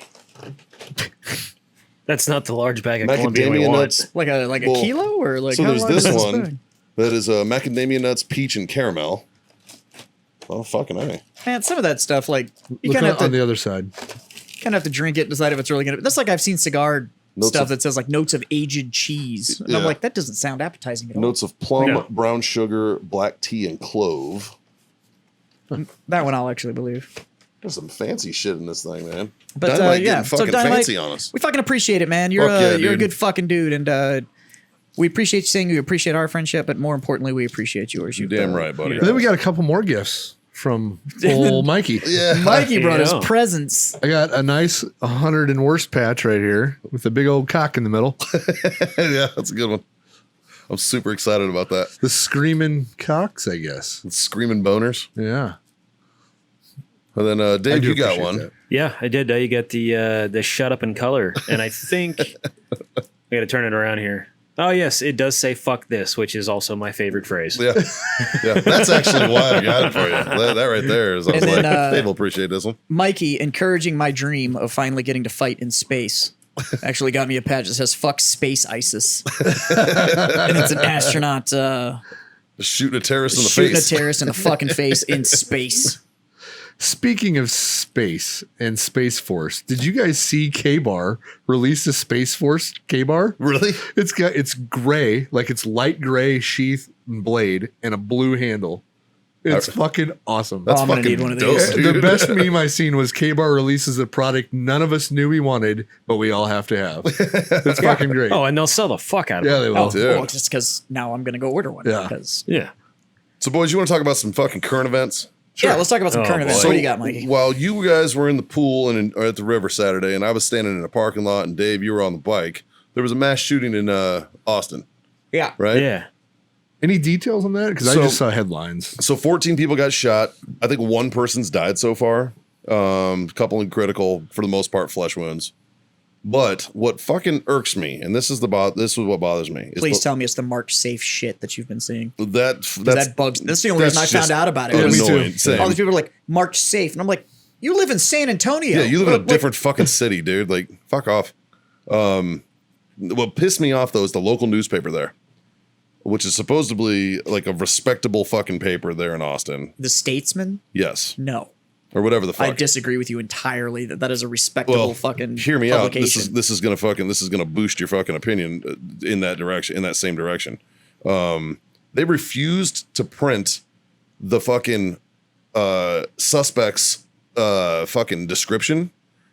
That's not the large bag of Columbia we Macadamia want. nuts. like a Well, kilo or like So how there's large this is one bag? that is macadamia nuts, peach, and caramel. Oh fucking A. Man, some of that stuff like you Look kind of on the other side. have to drink it and decide if it's really gonna. That's like I've seen cigar Notes stuff of- that says like notes of aged cheese, and I'm Yeah. like that doesn't sound appetizing at all. Notes of plum, Yeah. brown sugar, black tea, and clove. That one I'll actually believe. There's some fancy shit in this thing, man. But Dynamite yeah, getting so fucking Dynamite, fancy on us. we fucking appreciate it, man. You're Fuck yeah, you're a dude. good fucking dude, and we appreciate you saying we appreciate our friendship, but more importantly, we appreciate yours. You damn right, buddy. And then we got a couple more gifts from old Mikey. Yeah, Mikey brought us Yeah. presents. I got a nice 100 and worst patch right here with a big old cock in the middle. yeah, that's a good one. I'm super excited about that. The screaming cocks, I guess. Screaming boners. Yeah. And then I Dave, do you got appreciate one. that. Yeah, I did. You get the shut up in color, and I think I got to turn it around here. Oh yes, it does say "fuck this," which is also my favorite phrase. Yeah, yeah. That's actually why I got it for you. That right there is. I was And like, then, Dave will appreciate this one. Mikey encouraging my dream of finally getting to fight in space. Actually got me a patch that says "fuck space ISIS," and it's an astronaut Just shooting a terrorist in the shooting face. a terrorist in the fucking face in space. Speaking of space and Space Force, did you guys see K-Bar release a Space Force K-Bar? Really? It's gray, like it's light gray sheath and blade and a blue handle. It's fucking awesome. That's I'm gonna fucking need one of dope, these. dude. The best meme I seen was K-Bar releases a product none of us knew we wanted, but we all have to have. It's fucking great. Oh, and they'll sell the fuck out of Yeah, it. they will. Oh, dude. well, just because now I'm gonna go order one. Yeah. Because Yeah. So, boys, you want to talk about some fucking current events? yeah, let's talk about some Oh, current events. boy. What do you got, Mikey? While you guys were in the pool and or at the river Saturday, and I was standing in a parking lot, and Dave, you were on the bike, there was a mass shooting in Austin, Yeah. right? Yeah. Any details on that? Because I So- just saw headlines. So 14 people got shot. I think one person's died so far. A couple in critical, for the most part, flesh wounds. But what fucking irks me, and this is what bothers me. Is Please tell me it's the March safe shit that you've been seeing. that's That bugs. That's the only reason I that's found just out about it. Yeah, was me too. annoying. Same. all these people are like March safe, and I'm like, you live in San Antonio. Yeah, you live in a Like, different fucking city, dude. Like, fuck off. What pissed me off though is the local newspaper there, which is supposedly like a respectable fucking paper there in Austin. The Statesman. Yes, No, or whatever the fuck. I disagree with you entirely. That is a respectable fucking. hear me out. publication. This is gonna boost your fucking opinion in that direction, in that same direction. They refused to print the fucking suspect's fucking description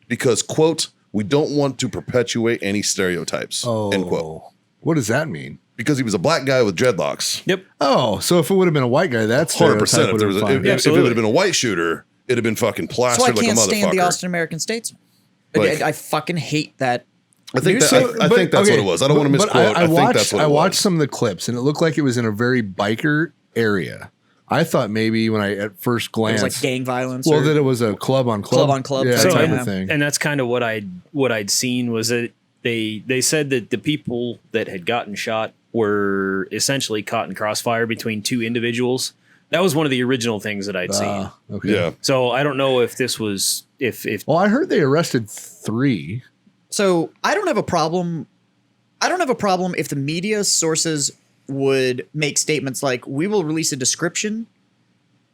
because, quote, we don't want to perpetuate any stereotypes, end quote. What does that mean? Because he was a black guy with dreadlocks. Yep. Oh, so if it would have been a white guy, that's 100%. If it would Absolutely. have been a white shooter, it'd have been fucking That's why I plastered like a can't stand the motherfucker. Austin American Statesman. Like- I fucking hate that. I think news. that, I think that's what it was. I don't want to misquote. I think that's what it was. I watched some of the clips, and it looked like it was in a very biker area. I thought maybe when I at first It glanced, was like gang violence. well, or- that it was a club on club, yeah, So, type yeah. of thing. And that's kind of what I'd seen was that they said that the people that had gotten shot were essentially caught in crossfire between two individuals. That was one of the original things that I'd seen. Okay. Yeah. So I don't know if this was if Well, I heard they arrested 3. So I don't have a problem. I don't have a problem if the media sources would make statements like, we will release a description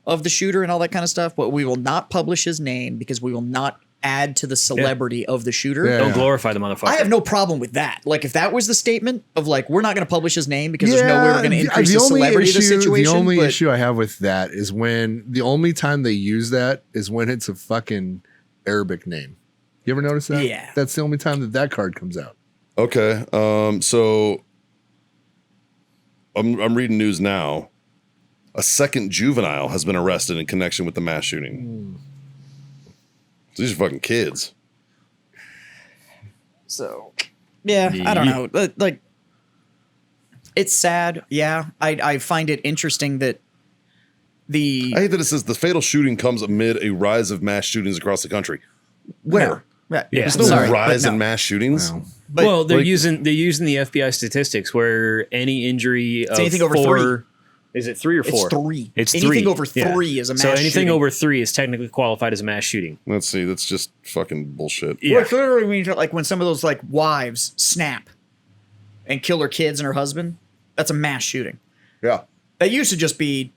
of the shooter and all that kind of stuff, but we will not publish his name because we will not add to the celebrity of the shooter. Yeah. don't glorify the motherfucker. I have no problem with that. Like, if that was the statement of like, we're not going to publish his name because there's no way we're going to increase the celebrity of the situation. The only but issue I have with that is when the only time they use that is when it's a fucking Arabic name. You ever notice that? Yeah. That's the only time that card comes out. Okay. So I'm reading news now. A second juvenile has been arrested in connection with the mass shooting. These are fucking kids. So, yeah, I don't know. Like, it's sad. Yeah, I find it interesting that I hate that it says the fatal shooting comes amid a rise of mass shootings across the country. Where? Yeah, Yeah. There's no sorry, rise but in no. mass shootings. Wow. But well, they're like- using the FBI statistics where any injury of anything over 4, is it 3 or 4? it's 3. It's Anything 3. over Yeah. 3 is a mass So anything shooting. over 3 is technically qualified as a mass shooting. Let's see. That's just fucking bullshit. Yeah. Which literally means that, like, when some of those like wives snap and kill their kids and her husband, that's a mass shooting. Yeah. That used to just be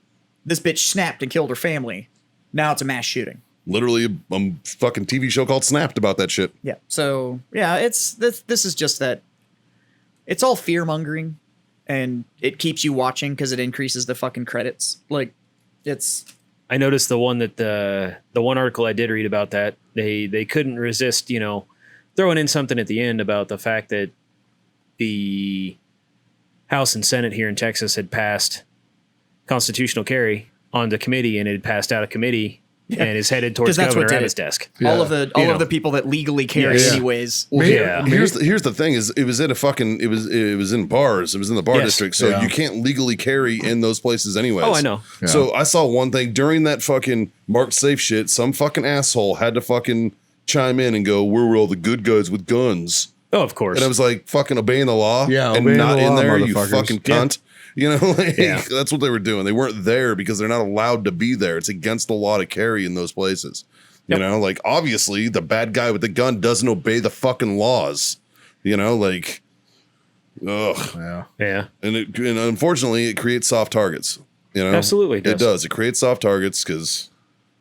this bitch snapped and killed her family. Now it's a mass shooting. Literally a fucking TV show called Snapped about that shit. Yeah. So yeah, it's this is just that. It's all fear mongering, and it keeps you watching because it increases the fucking credits. Like, it's I noticed the one that the one article I did read about that they couldn't resist, throwing in something at the end about the fact that the House and Senate here in Texas had passed constitutional carry on the committee, and it had passed out of committee and is headed towards 'Cause that's what Governor did Abbott's it. desk. all of the You know. people that legally carry Yeah. anyways. Well, Yeah. Here's the thing is it was in a fucking it was in bars. It was in the bar Yes. district. So Yeah. you can't legally carry in those places anyways. Oh, I know. Yeah. So I saw one thing during that fucking marked safe shit, some fucking asshole had to fucking chime in and go, "Where were all the good guys with guns?" Oh, of course. And I was like, fucking obeying the law. Yeah, and obeying not the in law, there, you motherfuckers. fucking Yeah. cunt. You know, like, Yeah. that's what they were doing. They weren't there because they're not allowed to be there. It's against the law to carry in those places. Yep. You know, like obviously the bad guy with the gun doesn't obey the fucking laws. You know, like, ugh. Yeah. yeah. And unfortunately, it creates soft targets. You know, Absolutely it it does. does. It creates soft targets because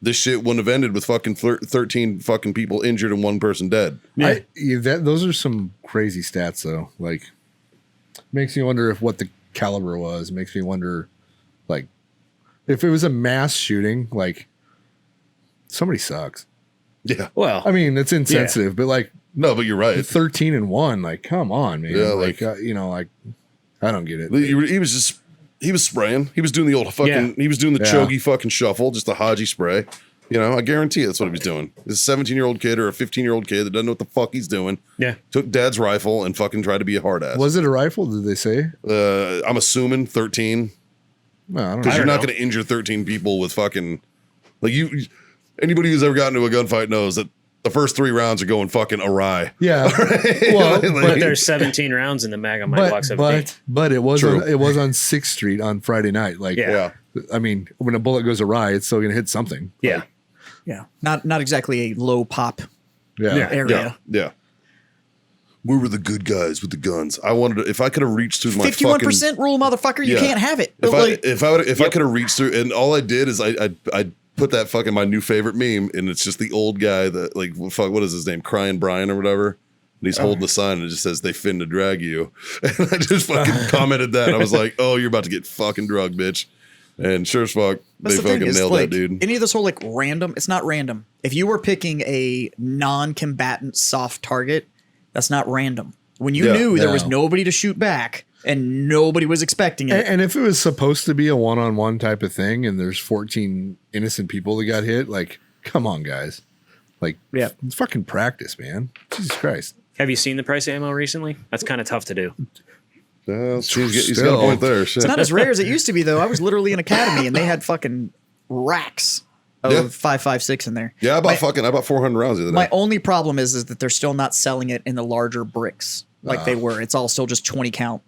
this shit wouldn't have ended with fucking 13 fucking people injured and one person dead. Yeah. Those are some crazy stats, though. Like, makes me wonder if what the caliber was. Makes me wonder, like, if it was a mass shooting, like, somebody sucks. Yeah, Well, I mean, it's insensitive, but like no, but you're right. 13-1, like, come on, man. Yeah, like, like- like, I don't get it. He was spraying. He was doing the old fucking. Yeah. He was doing the Yeah. chogy fucking shuffle, just the Haji spray. You know, I guarantee that's what he was doing. This 17-year-old kid or a 15-year-old kid that doesn't know what the fuck he's doing. yeah. Took dad's rifle and fucking tried to be a hard ass. Was it a rifle? Did they say? I'm assuming 13 No, I don't because know. you're not know. going to injure 13 people with fucking like you. Anybody who's ever gotten into a gunfight knows that the first 3 rounds are going fucking awry. Yeah. Well, Like- But there's 17 rounds in the mag on my Glock 17. but it was True. it was on 6th Street on Friday night. Like, Yeah. Yeah. I mean, when a bullet goes awry, it's still gonna hit something. Yeah. Yeah, not exactly a low pop Yeah. Yeah. area. Yeah. Where were the good guys with the guns? I wanted to, if I could have reached through my 51% rule, motherfucker. You Yeah. can't have it. If But, like, I could have reached through, and all I did is I put that fucking my new favorite meme, and it's just the old guy that like fuck, what is his name, Crying Brian or whatever. he's holding the sign and it just says, "They finna drag you." And I just fucking commented that. I was like, "Oh, you're about to get fucking drugged, bitch." And sure as fuck, That's they the thing fucking is, nailed like, that dude. Any of this whole like random, it's not random. If you were picking a non-combatant soft target, that's not random. When you Yeah. knew there was No. nobody to shoot back and nobody was expecting it. And if it was supposed to be a one-on-one type of thing, and there's 14 innocent people that got hit, like, come on, guys, like, Yeah. it's fucking practice, man. Jesus Christ. Have you seen the price of ammo recently? That's kind of tough to do. He's got a Still. point there. Shit. It's not as rare as it used to be, though. I was literally in academy and they had fucking racks of Yeah. 5.56 in there. Yeah, I bought 400 rounds the other day. My only problem is that they're still not selling it in the larger bricks like they were. It's all still just 20 count.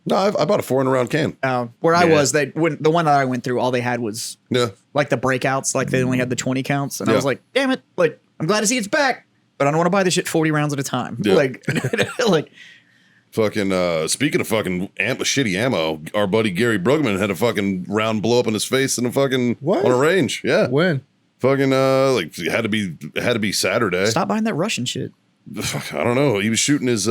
No, I bought a 400 round can. Where I Yeah. was, the one that I went through, all they had was Yeah. like the breakouts, like they only had the 20 counts. And I Yeah. was like, damn it. Like, I'm glad to see it's back, but I don't want to buy this shit 40 rounds at a time. Yeah. Like, like, Fucking, speaking of fucking shitty ammo, our buddy Gary Brugman had a fucking round blow up in his face in a fucking, What? on a range. Yeah. When? Fucking, like, it had to be Saturday. stop buying that Russian shit. I don't know. He was shooting his,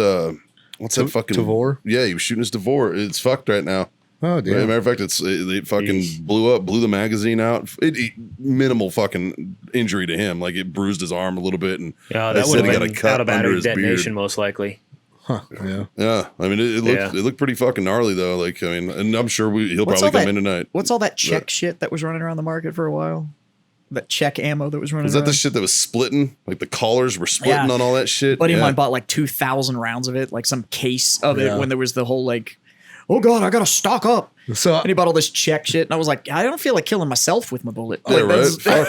what's that fucking? Tavor? Yeah, he was shooting his Tavor. It's fucked right now. Oh, Right, damn. matter of fact, it fucking blew the magazine out. Minimal fucking injury to him. Like it bruised his arm a little bit, and Yeah, they that said would he have got a been cut out of under battery his detonation, beard. most likely. Huh. Yeah. Yeah, I mean it looked pretty fucking gnarly though. Like I mean, and I'm sure he'll What's probably all come that- in tonight. What's all that Czech shit that was running around the market for a while? That Czech ammo that was running Was that around? the shit that was splitting? Like the collars were splitting Yeah. on all that shit. buddy of Yeah. mine bought like 2,000 rounds of it, like some case of Yeah. it when there was the whole like, oh God, I got to stock up. So And he bought all this Czech shit. And I was like, I don't feel like killing myself with my bullet. Yeah, Like, right.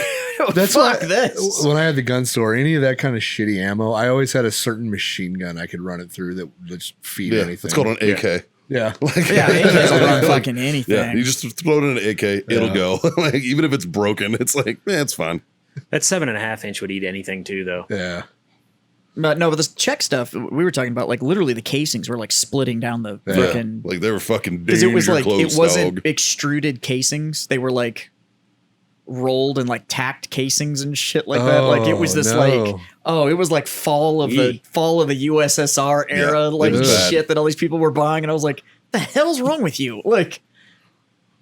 that's fuck why this. when I had the gun store, any of that kind of shitty ammo, I always had a certain machine gun I could run it through that would just feed Yeah, anything. it's called an AK. Yeah. Yeah, AKs will run fucking anything. Yeah, you just throw it in an AK, it'll Yeah. go. Like even if it's broken, it's like, it's fine. That 7.5 inch would eat anything too, though. Yeah. But no, but this Czech stuff we were talking about, like literally the casings were like splitting down the Yeah, freaking. like they were fucking Because danger it was like, close, it wasn't dog. extruded casings. They were like rolled and like tacked casings and shit like that. Like it was Oh, this no. like, it was like fall of the USSR era, like it was bad. shit that all these people were buying. And I was like, the hell's wrong with you? Like,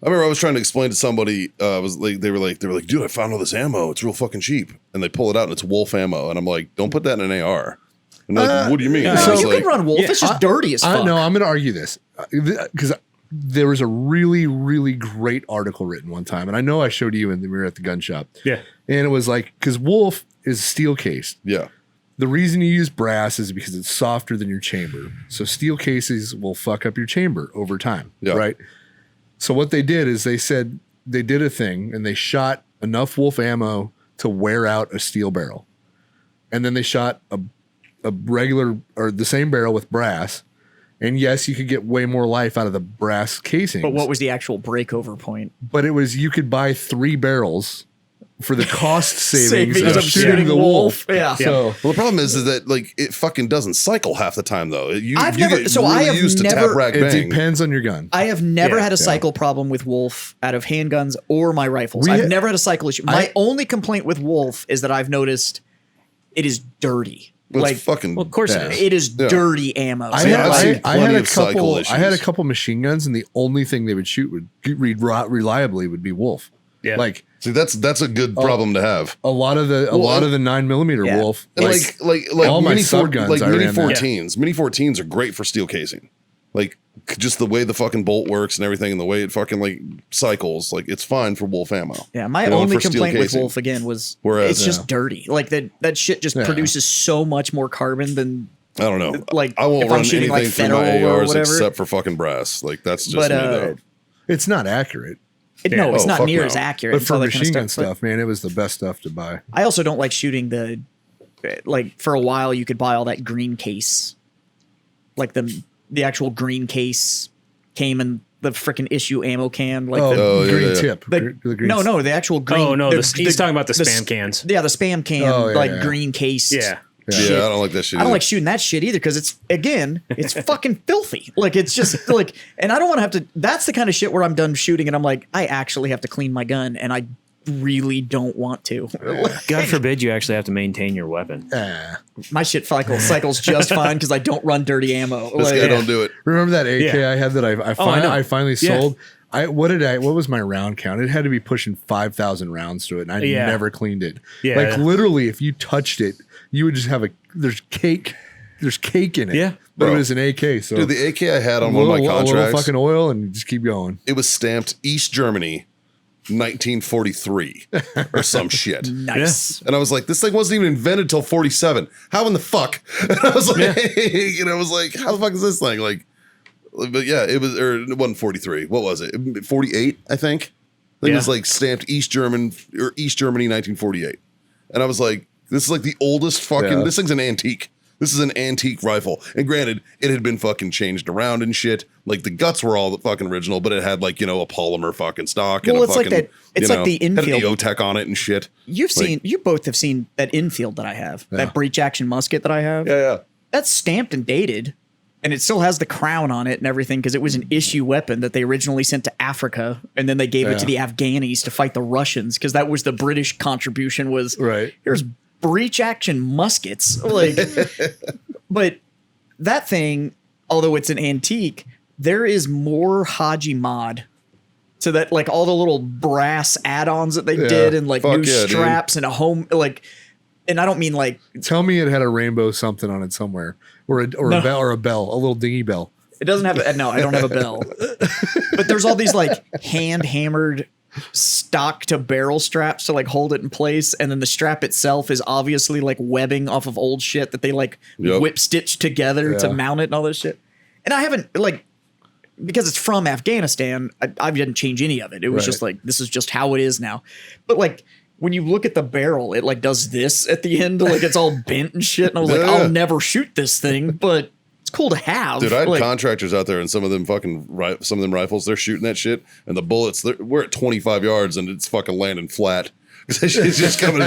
I remember I was trying to explain to somebody, was like they were like, dude, I found all this ammo. It's real fucking cheap. And they pull it out and it's Wolf ammo. And I'm like, don't put that in an AR. And they're like, what do you mean? no, And I no, was you like, can run Wolf. It's just dirty as fuck. No, I'm going to argue this because there was a really, really great article written one time, and I know I showed you when we were at the gun shop. Yeah. And it was like, because Wolf is steel cased. yeah. The reason you use brass is because it's softer than your chamber. So steel cases will fuck up your chamber over time. Yeah. Right. So what they did is they said they did a thing and they shot enough Wolf ammo to wear out a steel barrel. And then they shot a regular or the same barrel with brass. And yes, you could get way more life out of the brass casing. But what was the actual breakover point? But it was you could buy 3 barrels for the cost savings, Savings of shooting the wolf. Yeah. So Well, the problem is that like it fucking doesn't cycle half the time though. You I've you never- get so really I have used to never- tap rack it bang. depends on your gun. I have never Yeah, had a yeah. cycle problem with Wolf out of handguns or my rifles. We I've ha- never had a cycle issue. My only complaint with Wolf is that I've noticed it is dirty. It's Like fucking Well, of course Yeah. it is. it is Yeah. dirty ammo. I So, had, I've like, seen I had plenty a of cycle couple. I had a issues. couple machine guns, and the only thing they would shoot would read reliably would be Wolf. Yeah. Like See, that's a good problem to have. a lot of the Well, 9mm yeah. Wolf. And like all my mini sub guns, like I mini ran that. 14s. Mini 14s are great for steel casing. Like just the way the fucking bolt works and everything, and the way it fucking like cycles, like it's fine for Wolf ammo. yeah, my You know, only for steel complaint with casing. Wolf again was Whereas- it's just dirty. Like that shit just Yeah. produces so much more carbon than. I don't know. Like, I won't if I'm run shooting, anything like, through my federal or ARs whatever. except for fucking brass. Like that's just But me though. It's not accurate, No, it's Oh, not fuck near no. as accurate. but and for all that kind of machine gun but- stuff, man, it was the best stuff to buy. I also don't like shooting the, like for a while you could buy all that green case, like the actual green case came in the freaking issue ammo can, like the, Oh, yeah, green yeah. tip. the- The green no, the actual green. Oh, no, the- he's talking about the spam s- cans. Yeah, the spam can, Oh, yeah, like yeah. green case. Yeah. shit. Yeah, I don't like that shit. I don't either. like shooting that shit either because it's it's fucking filthy. Like it's just like, and I don't want to have to. That's the kind of shit where I'm done shooting and I'm like, I actually have to clean my gun, and I really don't want to. God forbid you actually have to maintain your weapon. My shit cycles just fine because I don't run dirty ammo. This guy don't do it. Remember that AK Yeah. I had that I know. finally Yeah. sold? What was my round count? It had to be pushing 5,000 rounds to it, and I Yeah. never cleaned it. Yeah. Like literally, if you touched it, you would just have there's cake in it. Yeah. But Bro. it was an AK. So Dude, the AK I had on a one little, of my a little contracts, fucking oil and just keep going. it was stamped East Germany, 1943 or some shit. Nice. And I was like, this thing wasn't even invented till 47. How in the fuck? And I was like, I was like, how the fuck is this thing? Like, but yeah, it wasn't 43. What was it? 48, I think. It was like stamped East Germany, 1948. And I was like, this is like the oldest fucking, this thing's an antique. This is an antique rifle. And granted, it had been fucking changed around and shit. Like the guts were all the fucking original, but it had like, a polymer fucking stock. Well, and it's like that- it's like the had an infield. EOTech on it and shit. You both have seen that infield that I have, that breech action musket that I have. Yeah. That's stamped and dated, and it still has the crown on it and everything because it was an issue weapon that they originally sent to Africa, and then they gave it to the Afghanis to fight the Russians because that was the British contribution. Was Right. Here's breech action muskets, like, but that thing, although it's an antique, there is more Haji mod. So that like all the little brass add-ons that they did and like Fuck new yeah, dude. straps and a home like, and I don't mean like Tell me it had a rainbow something on it somewhere, or a bell, a little dingy bell. it doesn't have. No, I don't have a bell. But there's all these like hand hammered stock to barrel straps to like hold it in place, and then the strap itself is obviously like webbing off of old shit that they like whip stitched together to mount it and all this shit. And I haven't like. Because it's from Afghanistan, I didn't change any of it. It was just like, this is just how it is now. But like, when you look at the barrel, it like does this at the end, like it's all bent and shit. And I was like, I'll never shoot this thing, but it's cool to have. Dude, I had like, contractors out there, and some of them rifles, they're shooting that shit, and the bullets, we're at 25 yards, and it's fucking landing flat. It's just coming,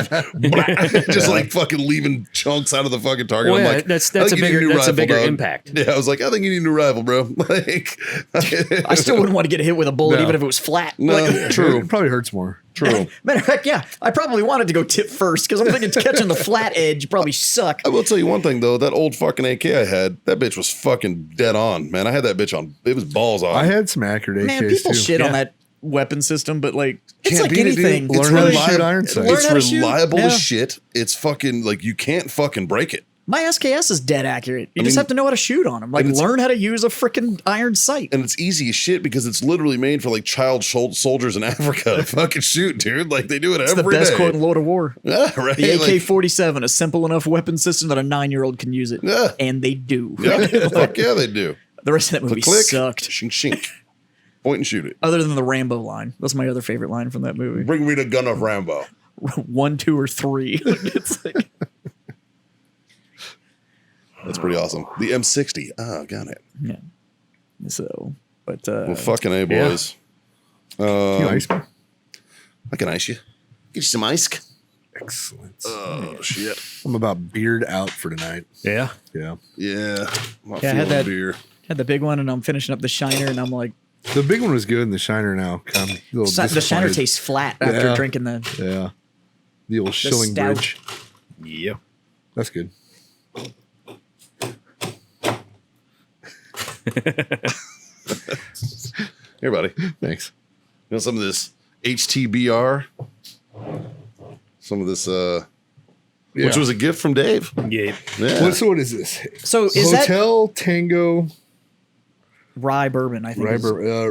just like fucking leaving chunks out of the fucking target. Well, I'm yeah, like, that's I a think you need bigger new that's a rifle, bigger dog. impact. Yeah, I was like, I think you need a new rifle, bro. Like, I still wouldn't want to get hit with a bullet, No. even if it was flat. no, Like, true, It probably hurts more. true. matter of fact, yeah, I probably wanted to go tip first because I'm thinking catching the flat edge probably suck. I will tell you one thing though, that old fucking AK I had, that bitch was fucking dead on, man. I had that bitch on. It was balls on. I had some accurate AKs Man, people too. shit on Yeah. that weapon system, but like it's Can't like beat it, dude. anything. It's Learn how to reliable. shoot iron sights. Learn It's how to shoot. reliable Yeah. as shit. It's fucking like you can't fucking break it. My SKS is dead accurate. You just mean- have to know how to shoot on them. Like, and it's- learn how to use a freaking iron sight. And it's easy as shit because it's literally made for like child soldiers in Africa to fucking shoot, dude. Like they do it It's the every best day. quote in Lord of War. Yeah, right. The Like, AK-47, a simple enough weapon system that a 9-year-old can use it. Yeah. And they do. yeah, fuck yeah, they do. The rest of that movie Click, sucked. shink, shink. Point and shoot it. Other than the Rambo line. That's my other favorite line from that movie. Bring me the gun of Rambo. 1, 2, or 3. It's like, That's pretty awesome. The M60. Oh, got it. yeah. So, but Well, fucking A, boys. Can you ice me? I can ice you. Get you some ice. Excellent. Oh, shit. I'm about beard out for tonight. Yeah. Yeah. Yeah. I'm not Yeah, I had feeling that- beer. had the big one, and I'm finishing up the Shiner, and I'm like, The big one was good, and the Shiner now. I'm a little the Shiner disappointed. tastes flat after Yeah. drinking the. Yeah. The old Shilling stout. Bridge. Yeah. That's good. Here, buddy. Thanks. You know some of this HTBR? Some of this, which was a gift from Dave. Yeah. Yeah. What is this? So is that Hotel Tango rye bourbon? I think. is-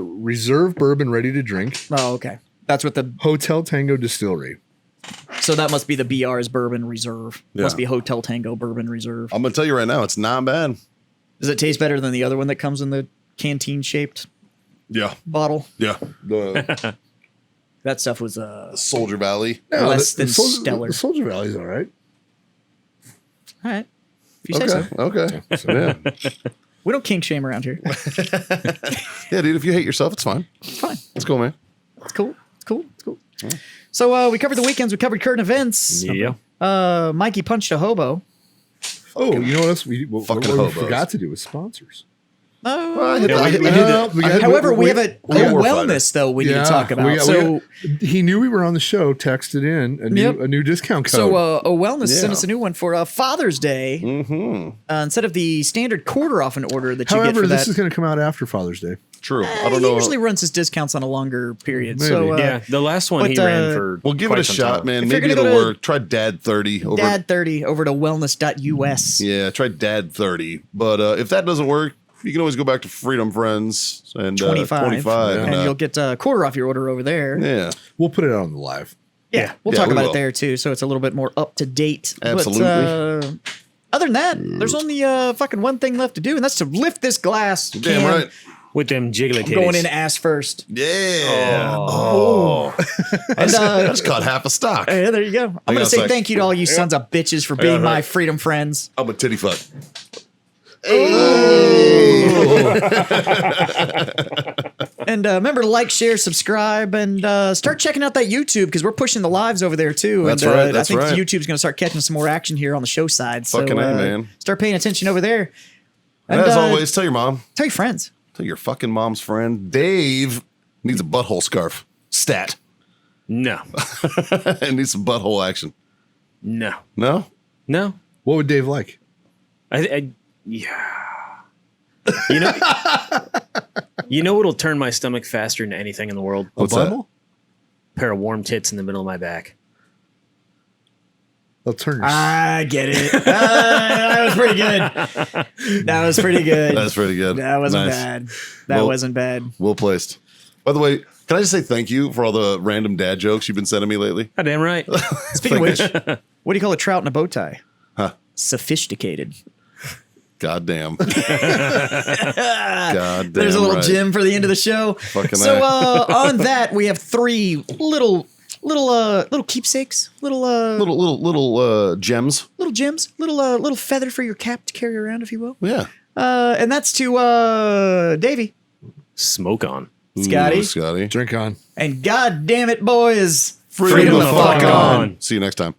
Reserve Bourbon ready to drink. Oh, okay. That's what the. Hotel Tango Distillery. So that must be the BR's Bourbon Reserve. Yeah. Must be Hotel Tango Bourbon Reserve. I'm going to tell you right now, it's not bad. Does it taste better than the other one that comes in the canteen shaped Yeah. bottle? Yeah. The That stuff was Soldier Valley. less than stellar. The Soldier Valley's all right. All right. If you say so. Okay. Yeah. We don't kink shame around here. Yeah, dude, if you hate yourself, it's fine. It's fine. It's cool, man. It's cool. It's cool. It's cool. So we covered the weekends. We covered current events. Yeah. Mikey punched a hobo. Oh, you know what else we Fucking what we hobos. forgot to do with sponsors. I hit Yeah, the- I we hit- did I hit No, it. we got- However, we have a Warfighter. wellness though we need to talk about. we so he knew we were on the show, texted in a new discount code. So a wellness Yeah. sent us a new one for Father's Day. Instead of the standard quarter off an order that you get However, for this that. is going to come out after Father's Day. True. I He don't know. usually runs his discounts on a longer period. Maybe. So Yeah, the last one he but, ran for. We'll give it quite a some shot, time. man. If you're Maybe gonna it'll go to work. Try Dad 30 over. Dad 30 over to wellness.us. Yeah, try Dad 30. But if that doesn't work, you can always go back to Freedom Friends and 25. and you'll get a quarter off your order over there. yeah, We'll put it out on the live. Yeah, we'll Yeah, talk we about will. it there too, so it's a little bit more up to date. Absolutely. But, other than that, there's only fucking one thing left to do, and that's to lift this glass. damn can right. With them jiggly titties. Going in ass first. Yeah. Oh. And I just caught half a stock. yeah, there you go. I'm on gonna a say sec. thank you to all you sons of bitches for being on, my right. freedom friends. I'm a titty fuck. And remember to like, share, subscribe, and start checking out that YouTube because we're pushing the lives over there too. That's and, right, that's I think right. YouTube's going to start catching some more action here on the show side. Fucking so A, man. start paying attention over there. And as always, tell your mom, tell your friends. tell your fucking mom's friend, Dave needs a butthole scarf. Stat. No. And needs some butthole action. No. No? No. What would Dave like? Yeah. You know what'll turn my stomach faster than anything in the world? What's a bundle? Pair of warm tits in the middle of my back. They'll turn your I get it. That was pretty good. That was pretty good. That's pretty good. That wasn't Nice. bad. That Well- wasn't bad. Well placed. By the way, can I just say thank you for all the random dad jokes you've been sending me lately? God damn right. Speaking of which, what do you call a trout in a bow tie? Huh. Sophisticated. God damn. God damn. There's a little right. gym for the end of the show. Fucking So A. on that, we have three little keepsakes, Little gems. little gems, little feather for your cap to carry around, if you will. Yeah. And that's to Davey, Smoke on. Scotty, Ooh, Scotty. drink on. and God damn it, boys, Freedom the fuck on. See you next time.